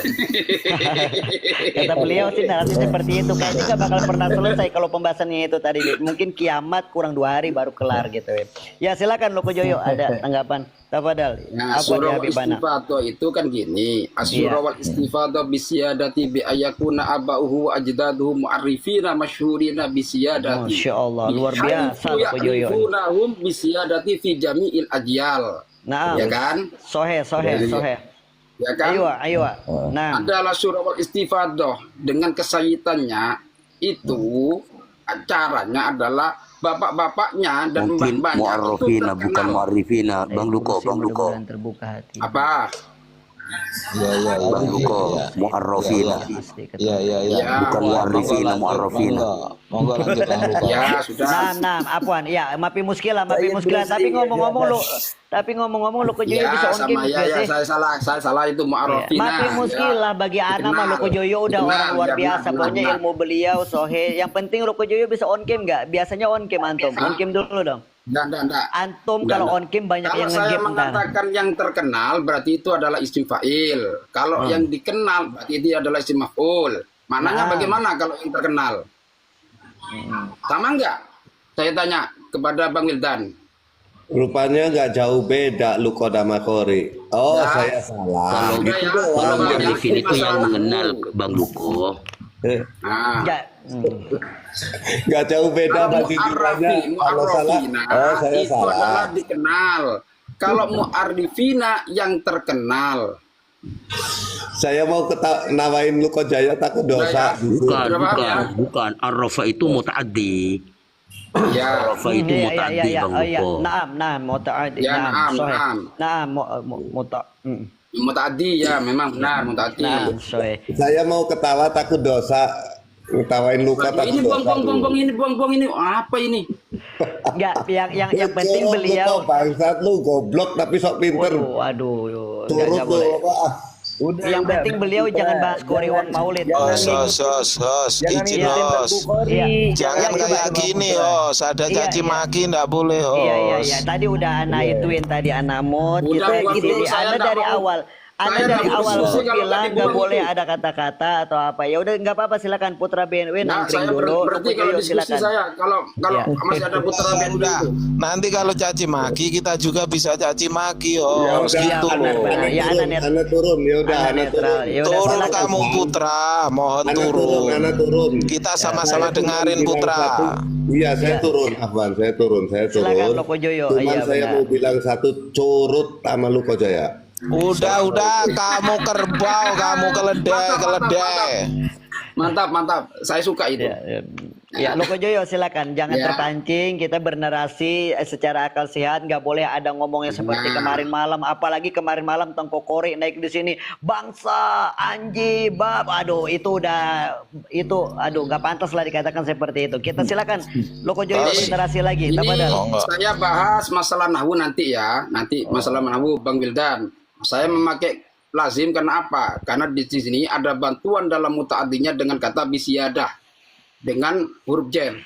[SPEAKER 2] Kata beliau sih nanti seperti itu, kayaknya gak bakal pernah selesai kalau pembahasannya itu tadi Bib. Mungkin kiamat kurang 2 hari baru kelar gitu Bib. Ya silakan Luku Joyo, ada tanggapan? Tafadhal.
[SPEAKER 3] Nah,
[SPEAKER 2] Apa
[SPEAKER 3] surah
[SPEAKER 2] dia
[SPEAKER 3] wal
[SPEAKER 2] Habibana?
[SPEAKER 3] istifadah itu kan gini. Asyura wal istifadah bisiyadati bi ayakuna abauhu ajdaduhu mu'arrifina masyhurina bisiyadati.
[SPEAKER 2] Masya Allah, luar biasa Luku Joyo.
[SPEAKER 3] Ya'rifunahum bisiyadati fi jami'il ajyal.
[SPEAKER 2] Nah,
[SPEAKER 3] Ya kan?
[SPEAKER 2] sohe.
[SPEAKER 3] Ya kan?
[SPEAKER 2] Ayo. Nah,
[SPEAKER 3] Adalah surah wal istifadah dengan kesayitannya itu caranya adalah bapak-bapaknya dan
[SPEAKER 10] Mungkin
[SPEAKER 3] mbah-mbahnya itu
[SPEAKER 10] mu'arrafina bukan
[SPEAKER 3] terkenal.
[SPEAKER 10] mu'arrifina. Bang Luko.
[SPEAKER 2] mudah-mudahan terbuka hati.
[SPEAKER 3] Apa?
[SPEAKER 10] Bang Luko, mu'arrafina.
[SPEAKER 8] Ya.
[SPEAKER 10] Bukan mu'arrifina, mu'arrafina.
[SPEAKER 8] Monggo lanjut Bang Luko.
[SPEAKER 3] Ya, sudah.
[SPEAKER 2] Nah, apaan? Ya, mapi muskilah. Tapi ngomong-ngomong lu ke Joyo bisa
[SPEAKER 3] Ya,
[SPEAKER 2] ongkin
[SPEAKER 3] sama ya, saya salah itu mu'arrafina.
[SPEAKER 2] Mapi muskilah bagi anak mah Luko Joyo udah orang luar biasa. Pokoknya ilmu beliau sohe. Yang penting Luko Joyo bisa on-cam nggak? Biasanya on-cam antum. On-cam dulu dong.
[SPEAKER 3] Enggak.
[SPEAKER 2] Antum kalau on-cam banyak
[SPEAKER 3] Kalau
[SPEAKER 2] yang
[SPEAKER 3] saya
[SPEAKER 2] nge-game ntar.
[SPEAKER 3] mengatakan yang terkenal berarti itu adalah isim fa'il. Kalau yang dikenal berarti itu adalah isim maf'ul. Mananya bagaimana kalau yang terkenal? Sama enggak? Saya tanya kepada Bang Wildan.
[SPEAKER 6] Rupanya nggak jauh beda Luko sama Khori. Oh,
[SPEAKER 3] Ya.
[SPEAKER 6] saya salah.
[SPEAKER 10] Kalau
[SPEAKER 3] Udah ya,
[SPEAKER 10] kalau
[SPEAKER 3] kalau
[SPEAKER 10] mu'arrifin
[SPEAKER 3] yang
[SPEAKER 10] itu yang
[SPEAKER 3] masalah
[SPEAKER 10] mengenal
[SPEAKER 3] itu.
[SPEAKER 10] Bang Luko.
[SPEAKER 3] Nah,
[SPEAKER 2] Enggak.
[SPEAKER 6] Nggak jauh beda
[SPEAKER 3] kalau
[SPEAKER 6] bagi kiranya. Kalau salah,
[SPEAKER 3] mu'arrafina
[SPEAKER 6] saya
[SPEAKER 3] itu adalah
[SPEAKER 6] salah.
[SPEAKER 3] dikenal. Kalau mu'arrifina yang terkenal.
[SPEAKER 6] Saya mau nawain Luko Jaya takut dosa.
[SPEAKER 10] Bukan. Arrafa itu muta'addi.
[SPEAKER 3] Ya.
[SPEAKER 10] Arrafa itu muta'addi Bang Luko.
[SPEAKER 2] Naam, muta'addi.
[SPEAKER 3] Ya,
[SPEAKER 2] sohe.
[SPEAKER 3] naam.
[SPEAKER 2] Naam,
[SPEAKER 3] Muta'addi ya, memang benar muta'addi.
[SPEAKER 2] Naam, sohe.
[SPEAKER 6] Saya mau ketawa takut dosa. Ngetawain Luka takut
[SPEAKER 3] Ini
[SPEAKER 6] dosa.
[SPEAKER 3] buang ini apa ini?
[SPEAKER 2] Enggak, yang penting beliau.
[SPEAKER 6] Bangsat lu goblok tapi sok pinter.
[SPEAKER 2] Waduh,
[SPEAKER 6] Turun
[SPEAKER 2] enggak boleh.
[SPEAKER 6] tuh, Pak.
[SPEAKER 2] Yang penting beliau jangan bahas Korewan Maulid.
[SPEAKER 8] Sos, izin Os. Jangan kayak gini Os, ada caci maki nggak boleh Os.
[SPEAKER 2] Iya. Tadi udah ana ituin tadi ana mut.
[SPEAKER 3] Udah,
[SPEAKER 2] Kita
[SPEAKER 3] dulu,
[SPEAKER 2] gini,
[SPEAKER 3] saya
[SPEAKER 2] Anda
[SPEAKER 3] nggak
[SPEAKER 2] dari
[SPEAKER 3] mau.
[SPEAKER 2] awal. Anda
[SPEAKER 3] Saya
[SPEAKER 2] dari
[SPEAKER 3] nggak
[SPEAKER 2] awal
[SPEAKER 3] berdiskusi kalau
[SPEAKER 2] bilang
[SPEAKER 3] tadi
[SPEAKER 2] nggak
[SPEAKER 3] buang
[SPEAKER 2] boleh
[SPEAKER 3] itu.
[SPEAKER 2] ada kata-kata atau apa. Ya udah nggak apa-apa, silakan Putra BNW
[SPEAKER 3] Nah,
[SPEAKER 2] nangkring
[SPEAKER 3] saya
[SPEAKER 2] dulu.
[SPEAKER 3] berarti kalau
[SPEAKER 2] Lukojoyo,
[SPEAKER 3] diskusi
[SPEAKER 2] silakan.
[SPEAKER 3] saya kalau
[SPEAKER 2] Ya.
[SPEAKER 3] masih ada putra band
[SPEAKER 8] Udah,
[SPEAKER 3] itu.
[SPEAKER 8] nanti kalau caci maki kita juga bisa caci maki
[SPEAKER 6] Ya
[SPEAKER 8] Os,
[SPEAKER 6] udah,
[SPEAKER 8] gitu
[SPEAKER 2] benar,
[SPEAKER 8] loh.
[SPEAKER 2] benar. Ya,
[SPEAKER 6] Ana turun, ya udah,
[SPEAKER 2] Ana
[SPEAKER 6] Ana
[SPEAKER 2] netral.
[SPEAKER 6] turun.
[SPEAKER 2] Ya udah
[SPEAKER 8] Turun
[SPEAKER 2] silakan.
[SPEAKER 8] kamu Putra, mohon
[SPEAKER 6] Ana
[SPEAKER 8] turun.
[SPEAKER 6] Ana turun.
[SPEAKER 8] Kita sama-sama
[SPEAKER 6] Saya
[SPEAKER 8] dengerin
[SPEAKER 6] cuma bilang
[SPEAKER 8] Putra.
[SPEAKER 6] Iya, saya turun, Afwan, saya turun.
[SPEAKER 2] Silakan Lukojoyo.
[SPEAKER 6] Cuman
[SPEAKER 2] Iya,
[SPEAKER 6] saya
[SPEAKER 2] benar.
[SPEAKER 6] mau bilang satu, curut sama Luko Jaya.
[SPEAKER 8] Udah, kamu kerbau, kamu keledai.
[SPEAKER 3] Mantap, mantap. Saya suka itu.
[SPEAKER 2] Ya, Loko Joyo silakan, jangan terpancing. Kita bernarasi secara akal sehat, nggak boleh ada ngomongnya seperti kemarin malam. Apalagi kemarin malam Tengkokori naik di sini, bangsa, anji, bab, aduh itu udah nggak pantas lah dikatakan seperti itu. Kita silakan Loko Joyo bernarasi lagi.
[SPEAKER 3] Saya bahas masalah nahwu nanti ya, masalah nahwu Bang Wildan. Saya memakai lazim karena apa? Karena di sini ada bantuan dalam mutaaddinya dengan kata bisiyadah. Dengan huruf jar.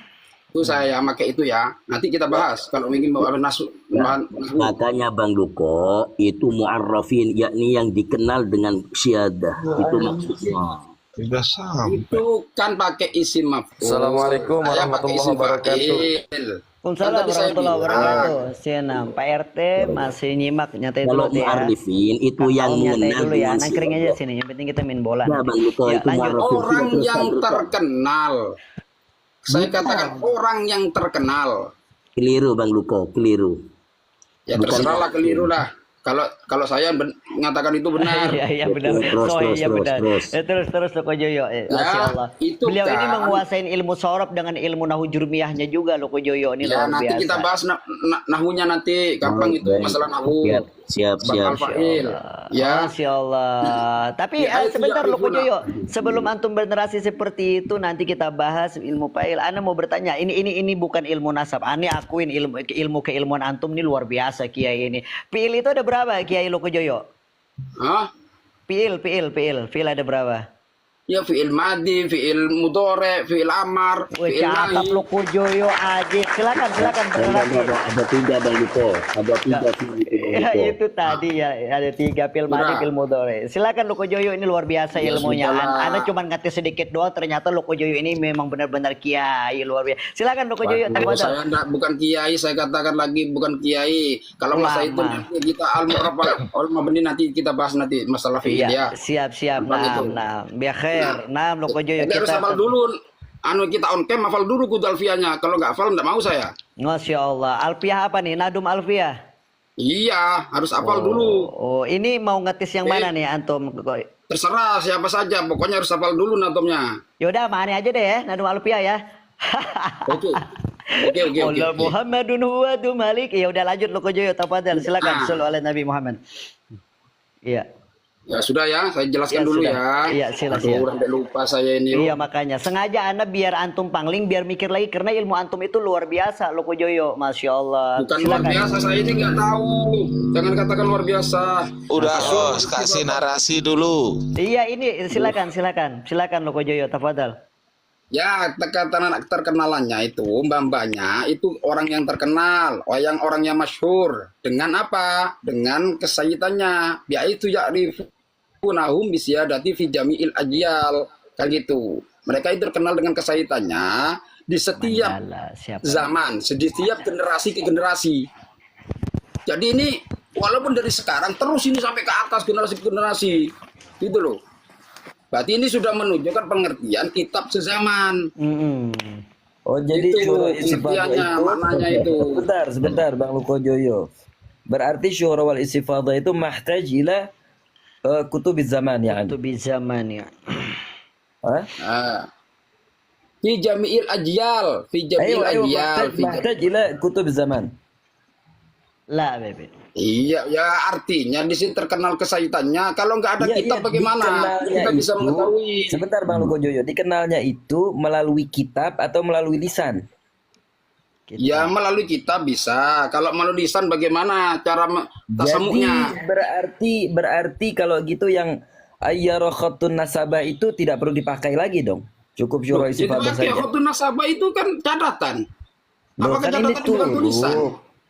[SPEAKER 3] Itu saya pakai itu ya. Nanti kita bahas kalau ingin bawa nasu.
[SPEAKER 10] Makanya Bang Luko itu mu'arrafin, yakni yang dikenal dengan syiadah. Itu maksudnya.
[SPEAKER 8] Tidak sampai.
[SPEAKER 3] Itu kan pakai isim maf'ul.
[SPEAKER 11] Assalamualaikum warahmatullahi wabarakatuh.
[SPEAKER 2] Waalaikumsalam warahmatullahi wabarakatuh. Sienam Pak RT masih nyimak nyatai dulu
[SPEAKER 10] kalau mu'arrifin itu yang mengenal
[SPEAKER 2] dulu ya. Nangkring aja sini. Yang penting kita main bola.
[SPEAKER 10] Ya, Bang Luko, itu
[SPEAKER 3] orang yang terkenal. Saya katakan orang yang terkenal.
[SPEAKER 10] Keliru Bang Luko, keliru.
[SPEAKER 3] Ya terserahlah, keliru lah. Kalau saya mengatakan itu benar.
[SPEAKER 2] Iya benar. Terus Loko Joyo. Masya Allah. Beliau ini menguasai ilmu sorof dengan ilmu nahu jurmiyahnya juga Loko Joyo ini luar biasa.
[SPEAKER 3] Nanti kita bahas nahunya nanti gampang itu masalah nahu.
[SPEAKER 10] Siap.
[SPEAKER 3] Ya.
[SPEAKER 2] Masya Allah. Tapi sebentar Loko Joyo, sebelum antum bernarasi seperti itu nanti kita bahas ilmu fa'il. Ana mau bertanya, ini bukan ilmu nasab. Ana akuin ilmu keilmuan antum ini luar biasa Kiai ini. Fi'il itu ada berapa Kiai Loko Joyo?
[SPEAKER 3] Hah?
[SPEAKER 2] Fi'il ada berapa?
[SPEAKER 3] Ya fi'il madi, fi'il mudhari, fi'il amar, fi'il nahi.
[SPEAKER 2] Loko Joyo aja. Silakan bernarasi.
[SPEAKER 10] Ada 3 Bang Luko. Ada 3 fi'il.
[SPEAKER 2] Ya itu tadi ya, ada 3 fi'il madi, fi'il mudhari. Silakan Loko Joyo, ini luar biasa ilmunya. Anda cuma ngerti sedikit doang, ternyata Loko Joyo ini memang benar-benar kiai luar biasa. Silakan Loko Joyo.
[SPEAKER 3] Saya bukan kiai, saya katakan lagi bukan kiai. Kalau masa itu nanti kita al-mabni nanti kita bahas nanti masalah fi'il ya.
[SPEAKER 2] Siap. Nah, biar Loko Joyo
[SPEAKER 3] kita harus hafal dulu. Kita on cam hafal dulu kudu alfiahnya. Kalau nggak hafal nggak mau saya.
[SPEAKER 2] Masya Allah. Alfiah apa nih? Nadum alfiah.
[SPEAKER 3] Iya, harus hafal dulu.
[SPEAKER 2] Oh, ini mau ngetis yang mana nih antum?
[SPEAKER 3] Terserah siapa saja, pokoknya harus hafal dulu nadomnya.
[SPEAKER 2] Yaudah, mana aja deh ya, nadum alfiah ya.
[SPEAKER 3] Oke.
[SPEAKER 2] Allah Muhammadun huwa du malik. Ya udah lanjut Loko Joyo, tafadhal. Silakan sallu ala Nabi Muhammad. Iya.
[SPEAKER 3] Ya sudah ya, saya jelaskan dulu ya.
[SPEAKER 2] Iya, silakan.
[SPEAKER 3] Sampai lupa saya ini.
[SPEAKER 2] Iya, makanya sengaja Anda biar antum pangling, biar mikir lagi karena ilmu antum itu luar biasa, Loko Joyo. Masya Allah.
[SPEAKER 3] Bukan luar biasa, saya ini nggak tahu. Jangan katakan luar biasa.
[SPEAKER 8] Udah, kasih narasi dulu.
[SPEAKER 2] Iya, ini silakan Loko Joyo, tafadhal.
[SPEAKER 3] Ya, terkenalannya itu, mbak-mbaknya itu orang yang terkenal, orang yang masyhur. Dengan apa? Dengan kesayitannya. Yaitu ya'rifunahum bisyadati fi jami'il ajyal. Kayak gitu. Mereka itu terkenal dengan kesayitannya di setiap zaman, di setiap generasi ke generasi. Jadi ini walaupun dari sekarang terus ini sampai ke atas generasi ke generasi. Gitu loh. Berarti ini sudah menunjukkan pengertian kitab sezaman.
[SPEAKER 7] Oh jadi
[SPEAKER 3] itu pengertiannya, maknanya itu.
[SPEAKER 7] Sebentar Bang Loko Joyo. Berarti syuhra wal istifadah itu mahtaj ila kutubiz zaman ya.
[SPEAKER 2] Kutubiz zaman ya.
[SPEAKER 3] Fi jami'il ajyal, fi jami'il ajyal.
[SPEAKER 7] Mahtaj ila kutubiz zaman.
[SPEAKER 2] Lah, bebe.
[SPEAKER 3] Iya, ya artinya di sini terkenal kesayitannya. Kalau nggak ada kitab bagaimana kita bisa mengetahui?
[SPEAKER 7] Sebentar Bang Loko Joyo, dikenalnya itu melalui kitab atau melalui lisan?
[SPEAKER 3] Ya melalui kitab bisa. Kalau melalui lisan bagaimana cara tasamunya?
[SPEAKER 7] Jadi berarti kalau gitu yang ayyarokhatun nasabah itu tidak perlu dipakai lagi dong. Cukup syuhra istifadah saja.
[SPEAKER 3] Ayyarokhatun nasabah itu kan catatan. Apakah
[SPEAKER 7] kan
[SPEAKER 3] catatan bukan tulisan?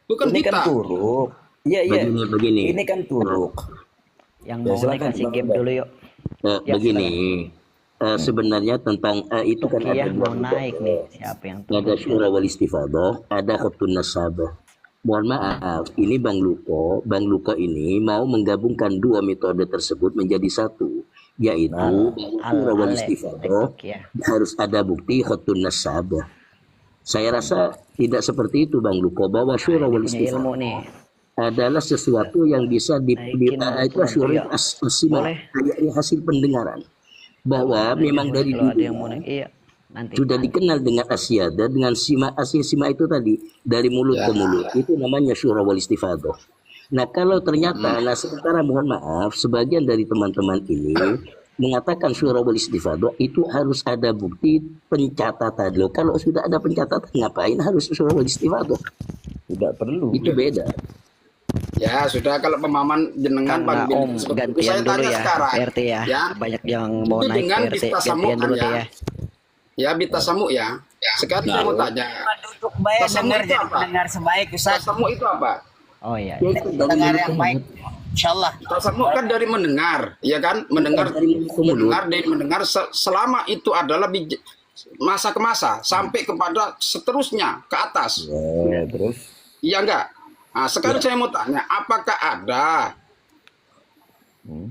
[SPEAKER 3] Bukan
[SPEAKER 7] ini
[SPEAKER 3] kitab.
[SPEAKER 7] Kan turuk. Iya.
[SPEAKER 10] Begini.
[SPEAKER 7] Ini kan turuk.
[SPEAKER 2] Yang mau naik kasih game dulu yuk.
[SPEAKER 10] Begini. Sebenarnya tentang itu kan ada
[SPEAKER 2] mau naik nih. Siapa yang
[SPEAKER 10] ada syuhra wal istifadah, ada khatun nasabah. Mohon maaf, ini Bang Luko ini mau menggabungkan dua metode tersebut menjadi satu, yaitu syuhra wal istifadah harus ada bukti khatun nasabah. Saya rasa tidak seperti itu Bang Luko, bahwa syuhra wal istifadah adalah sesuatu yang bisa itu syuhra hasil pendengaran. bahwa memang dari
[SPEAKER 2] kalau ada
[SPEAKER 10] dulu
[SPEAKER 2] yang mau naik, iya. Nanti.
[SPEAKER 10] sudah dikenal dengan asyada, dengan sima itu tadi dari mulut ke mulut, itu namanya syura wal istifadah. Nah kalau ternyata, nah sementara mohon maaf, sebagian dari teman-teman ini mengatakan syura wal istifadah itu harus ada bukti pencatatan. Loh, kalau sudah ada pencatatan ngapain harus syura wal istifadah?
[SPEAKER 7] Tidak perlu.
[SPEAKER 10] Itu beda.
[SPEAKER 3] Ya sudah, kalau pemahaman jenengan
[SPEAKER 2] Karena
[SPEAKER 3] Bang Bin,
[SPEAKER 2] Om
[SPEAKER 3] seperti itu
[SPEAKER 2] gantian
[SPEAKER 3] saya
[SPEAKER 2] dulu
[SPEAKER 3] tanya
[SPEAKER 2] ya
[SPEAKER 3] sekarang
[SPEAKER 2] RT ya. Banyak yang mau
[SPEAKER 3] itu
[SPEAKER 2] naik
[SPEAKER 3] dengan
[SPEAKER 2] RT,
[SPEAKER 3] kita
[SPEAKER 2] gantian
[SPEAKER 3] samukan
[SPEAKER 2] dulu
[SPEAKER 3] ya.
[SPEAKER 2] deh ya.
[SPEAKER 3] Ya Bita Samu ya. Sekarang saya mau tanya.
[SPEAKER 4] Duduk baik,
[SPEAKER 3] Tasamu
[SPEAKER 4] dengar
[SPEAKER 3] itu
[SPEAKER 4] jadi
[SPEAKER 3] apa?
[SPEAKER 4] pendengar sebaik Ustaz.
[SPEAKER 3] Tasamu itu apa?
[SPEAKER 2] Oh iya.
[SPEAKER 4] Pendengar yang baik. Insyaallah.
[SPEAKER 3] Tasamu kan dari mendengar, ya kan? Mendengar dari mendengar selama itu adalah masa ke masa sampai kepada seterusnya ke atas.
[SPEAKER 7] Ya, terus
[SPEAKER 3] Iya enggak? Nah, sekarang saya mau tanya, apakah ada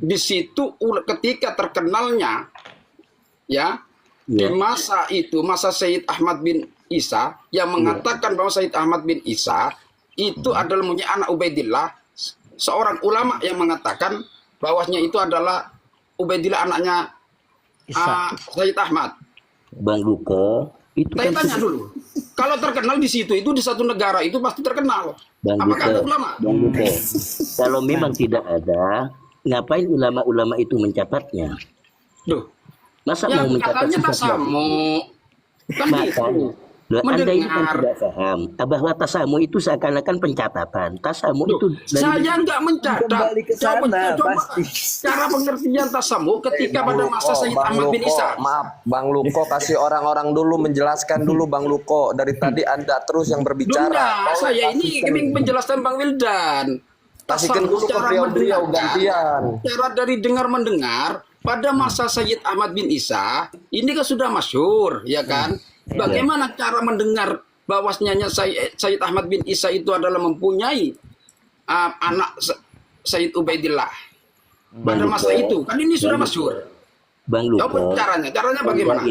[SPEAKER 3] di situ ketika terkenalnya ya di masa itu, masa Sayyid Ahmad bin Isa yang mengatakan bahwa Sayyid Ahmad bin Isa itu adalah punya anak Ubaidillah, seorang ulama yang mengatakan bahwasanya itu adalah Ubaidillah anaknya Sayyid Ahmad.
[SPEAKER 10] Bang Luko, itu
[SPEAKER 3] Saya
[SPEAKER 10] kan
[SPEAKER 3] tanya dulu, kalau terkenal di situ itu di satu negara itu pasti terkenal.
[SPEAKER 10] Bang
[SPEAKER 3] Apakah ada
[SPEAKER 10] Luko,
[SPEAKER 3] ulama?
[SPEAKER 10] Bang Luko, kalau memang tidak ada, ngapain ulama-ulama itu mencatatnya?
[SPEAKER 3] Duh,
[SPEAKER 10] Masa
[SPEAKER 3] yang
[SPEAKER 10] mau mencatat
[SPEAKER 3] katanya
[SPEAKER 10] sesuatu?
[SPEAKER 3] tasamu kan gitu.
[SPEAKER 10] Loh, Anda ini kan
[SPEAKER 3] Mendengar.
[SPEAKER 10] tidak paham bahwa tasamu itu seakan-akan pencatatan. Tasamu itu
[SPEAKER 3] Saya nggak mencatat.
[SPEAKER 7] Kembali ke sana,
[SPEAKER 3] Coba
[SPEAKER 7] pasti.
[SPEAKER 3] cara pengertian tasamu ketika pada masa Sayyid
[SPEAKER 11] Bang
[SPEAKER 3] Ahmad bin
[SPEAKER 11] Luko,
[SPEAKER 3] Isa.
[SPEAKER 11] maaf, Bang Luko kasih orang-orang dulu menjelaskan dulu, Bang Luko. Dari tadi Anda terus yang berbicara.
[SPEAKER 3] Dunia, saya ini ingin menjelaskan Bang Wildan.
[SPEAKER 11] Kasihkan dulu ke
[SPEAKER 3] Cara
[SPEAKER 11] beliau
[SPEAKER 3] mendengarkan,
[SPEAKER 11] gantian.
[SPEAKER 3] cara dari dengar mendengar pada masa Sayyid Ahmad bin Isa ini kan sudah masyhur, ya kan? Bagaimana cara mendengar bahwasanya Sayyid Ahmad bin Isa itu adalah mempunyai anak Sayyid Ubaidillah pada masa itu? Kan ini sudah masyhur.
[SPEAKER 10] Bang Luko,
[SPEAKER 3] Caranya bagaimana?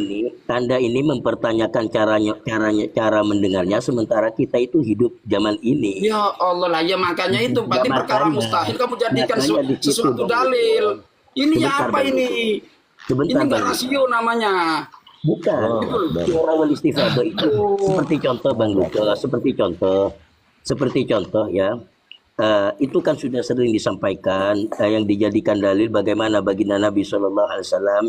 [SPEAKER 10] Anda ini mempertanyakan cara mendengarnya, sementara kita itu hidup zaman ini.
[SPEAKER 3] Ya Allah lah, ya makanya itu berarti perkara mustahil kamu jadikan sesuatu dalil. Ini
[SPEAKER 10] Sebentar,
[SPEAKER 3] apa
[SPEAKER 10] Bang.
[SPEAKER 3] ini?
[SPEAKER 10] Sebentar,
[SPEAKER 3] Ini nggak
[SPEAKER 10] Bang.
[SPEAKER 3] rasio namanya.
[SPEAKER 10] Bukan. Syura wal istifadah itu seperti contoh Bang Luko, seperti contoh ya. Itu kan sudah sering disampaikan yang dijadikan dalil bagaimana baginda Nabi Shallallahu Alaihi Wasallam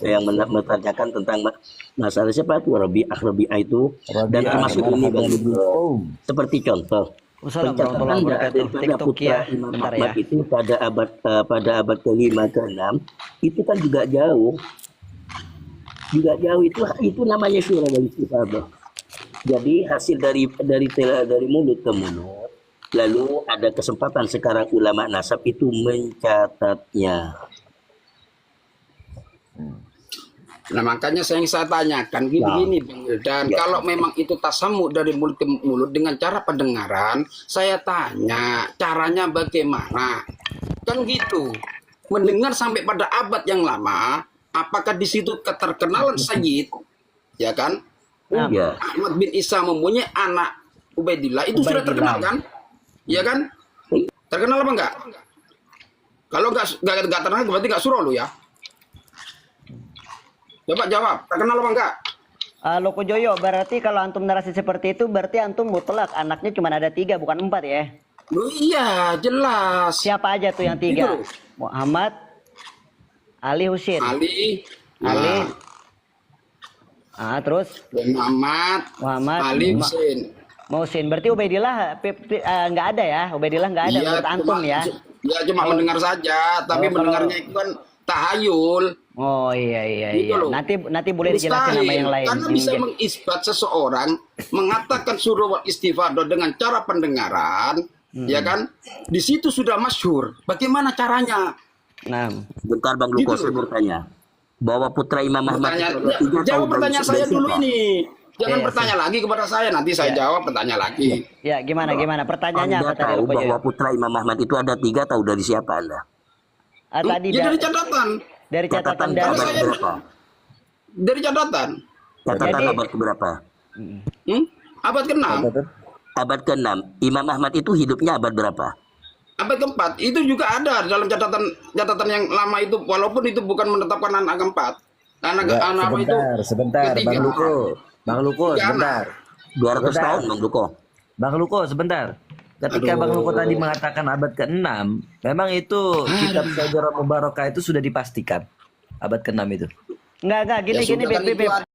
[SPEAKER 10] yang menanyakan tentang masalah siapa itu Rabi'ah itu dan termasuk ini Bang Luko. Seperti contoh pencatatan daripada putra Imam Ahmad itu pada abad ke-5 ke-6 itu kan juga jauh itu namanya syura wal istifadah. Jadi hasil dari mulut ke mulut, lalu ada kesempatan sekarang ulama nasab itu mencatatnya.
[SPEAKER 3] Nah makanya saya tanyakan gini Bang Wildan, kalau memang itu tasamu dari mulut ke mulut dengan cara pendengaran, saya tanya caranya bagaimana? Kan gitu. Mendengar sampai pada abad yang lama, apakah di situ keterkenalan Sayyid, ya kan?
[SPEAKER 10] Ya.
[SPEAKER 3] Ahmad bin Isa mempunyai anak Ubaidillah itu sudah terkenal kan? Ya kan? Terkenal apa enggak? Kalau enggak terkenal berarti enggak surah lu ya. Coba jawab, terkenal apa enggak?
[SPEAKER 2] Loko Joyo, berarti kalau antum narasi seperti itu berarti antum mutlak anaknya cuma ada 3 bukan 4 ya?
[SPEAKER 3] Loh, iya, jelas.
[SPEAKER 2] Siapa aja tuh yang 3?
[SPEAKER 3] Itu.
[SPEAKER 2] Muhammad, Ali, Husin.
[SPEAKER 3] Ali.
[SPEAKER 2] Terus
[SPEAKER 3] Muhammad, Ali, Husin.
[SPEAKER 2] Husin. Berarti Ubaidillah nggak ada ya? Ubaidillah nggak ada menurut antum ya?
[SPEAKER 3] Ya cuma mendengar saja, tapi mendengarnya itu kan tahayul.
[SPEAKER 2] Oh iya.
[SPEAKER 3] Gitu loh.
[SPEAKER 2] Nanti boleh dijelasin sama yang lain.
[SPEAKER 3] Karena bisa mengisbat seseorang mengatakan surah wal istifadah dengan cara pendengaran, ya kan? Di situ sudah masyhur. Bagaimana caranya?
[SPEAKER 2] Nah,
[SPEAKER 10] Bentar Bang Luko, saya bertanya. Bahwa putra Imam Ahmad
[SPEAKER 3] Jawab pertanyaan saya dulu ini. Jangan bertanya lagi kepada saya, nanti saya jawab bertanya lagi.
[SPEAKER 2] Ya, gimana? Pertanyaannya
[SPEAKER 10] Anda
[SPEAKER 2] apa tadi?
[SPEAKER 10] tahu bahwa putra Imam Ahmad itu ada 3 tahu dari siapa Anda?
[SPEAKER 2] Tadi
[SPEAKER 3] Ya, dari catatan.
[SPEAKER 2] Dari catatan
[SPEAKER 10] abad
[SPEAKER 2] dari
[SPEAKER 10] berapa?
[SPEAKER 3] Dari catatan.
[SPEAKER 10] Catatan abad keberapa?
[SPEAKER 3] Abad ke-6.
[SPEAKER 10] Abad ke-6. Imam Ahmad itu hidupnya abad berapa?
[SPEAKER 3] abad keempat itu juga ada dalam catatan yang lama itu, walaupun itu bukan menetapkan anak keempat. Anak apa itu?
[SPEAKER 7] Sebentar,
[SPEAKER 3] ketiga.
[SPEAKER 7] Bang Luko, sebentar.
[SPEAKER 10] 200 tahun Bang Luko.
[SPEAKER 7] Bang Luko, sebentar. Ketika Bang Luko tadi mengatakan abad ke-6, memang itu kitab Syajarah Mubarakah itu sudah dipastikan abad ke-6 itu.
[SPEAKER 2] Enggak,
[SPEAKER 3] Ya
[SPEAKER 2] gini
[SPEAKER 3] sudah kan
[SPEAKER 2] Beb.
[SPEAKER 3] itu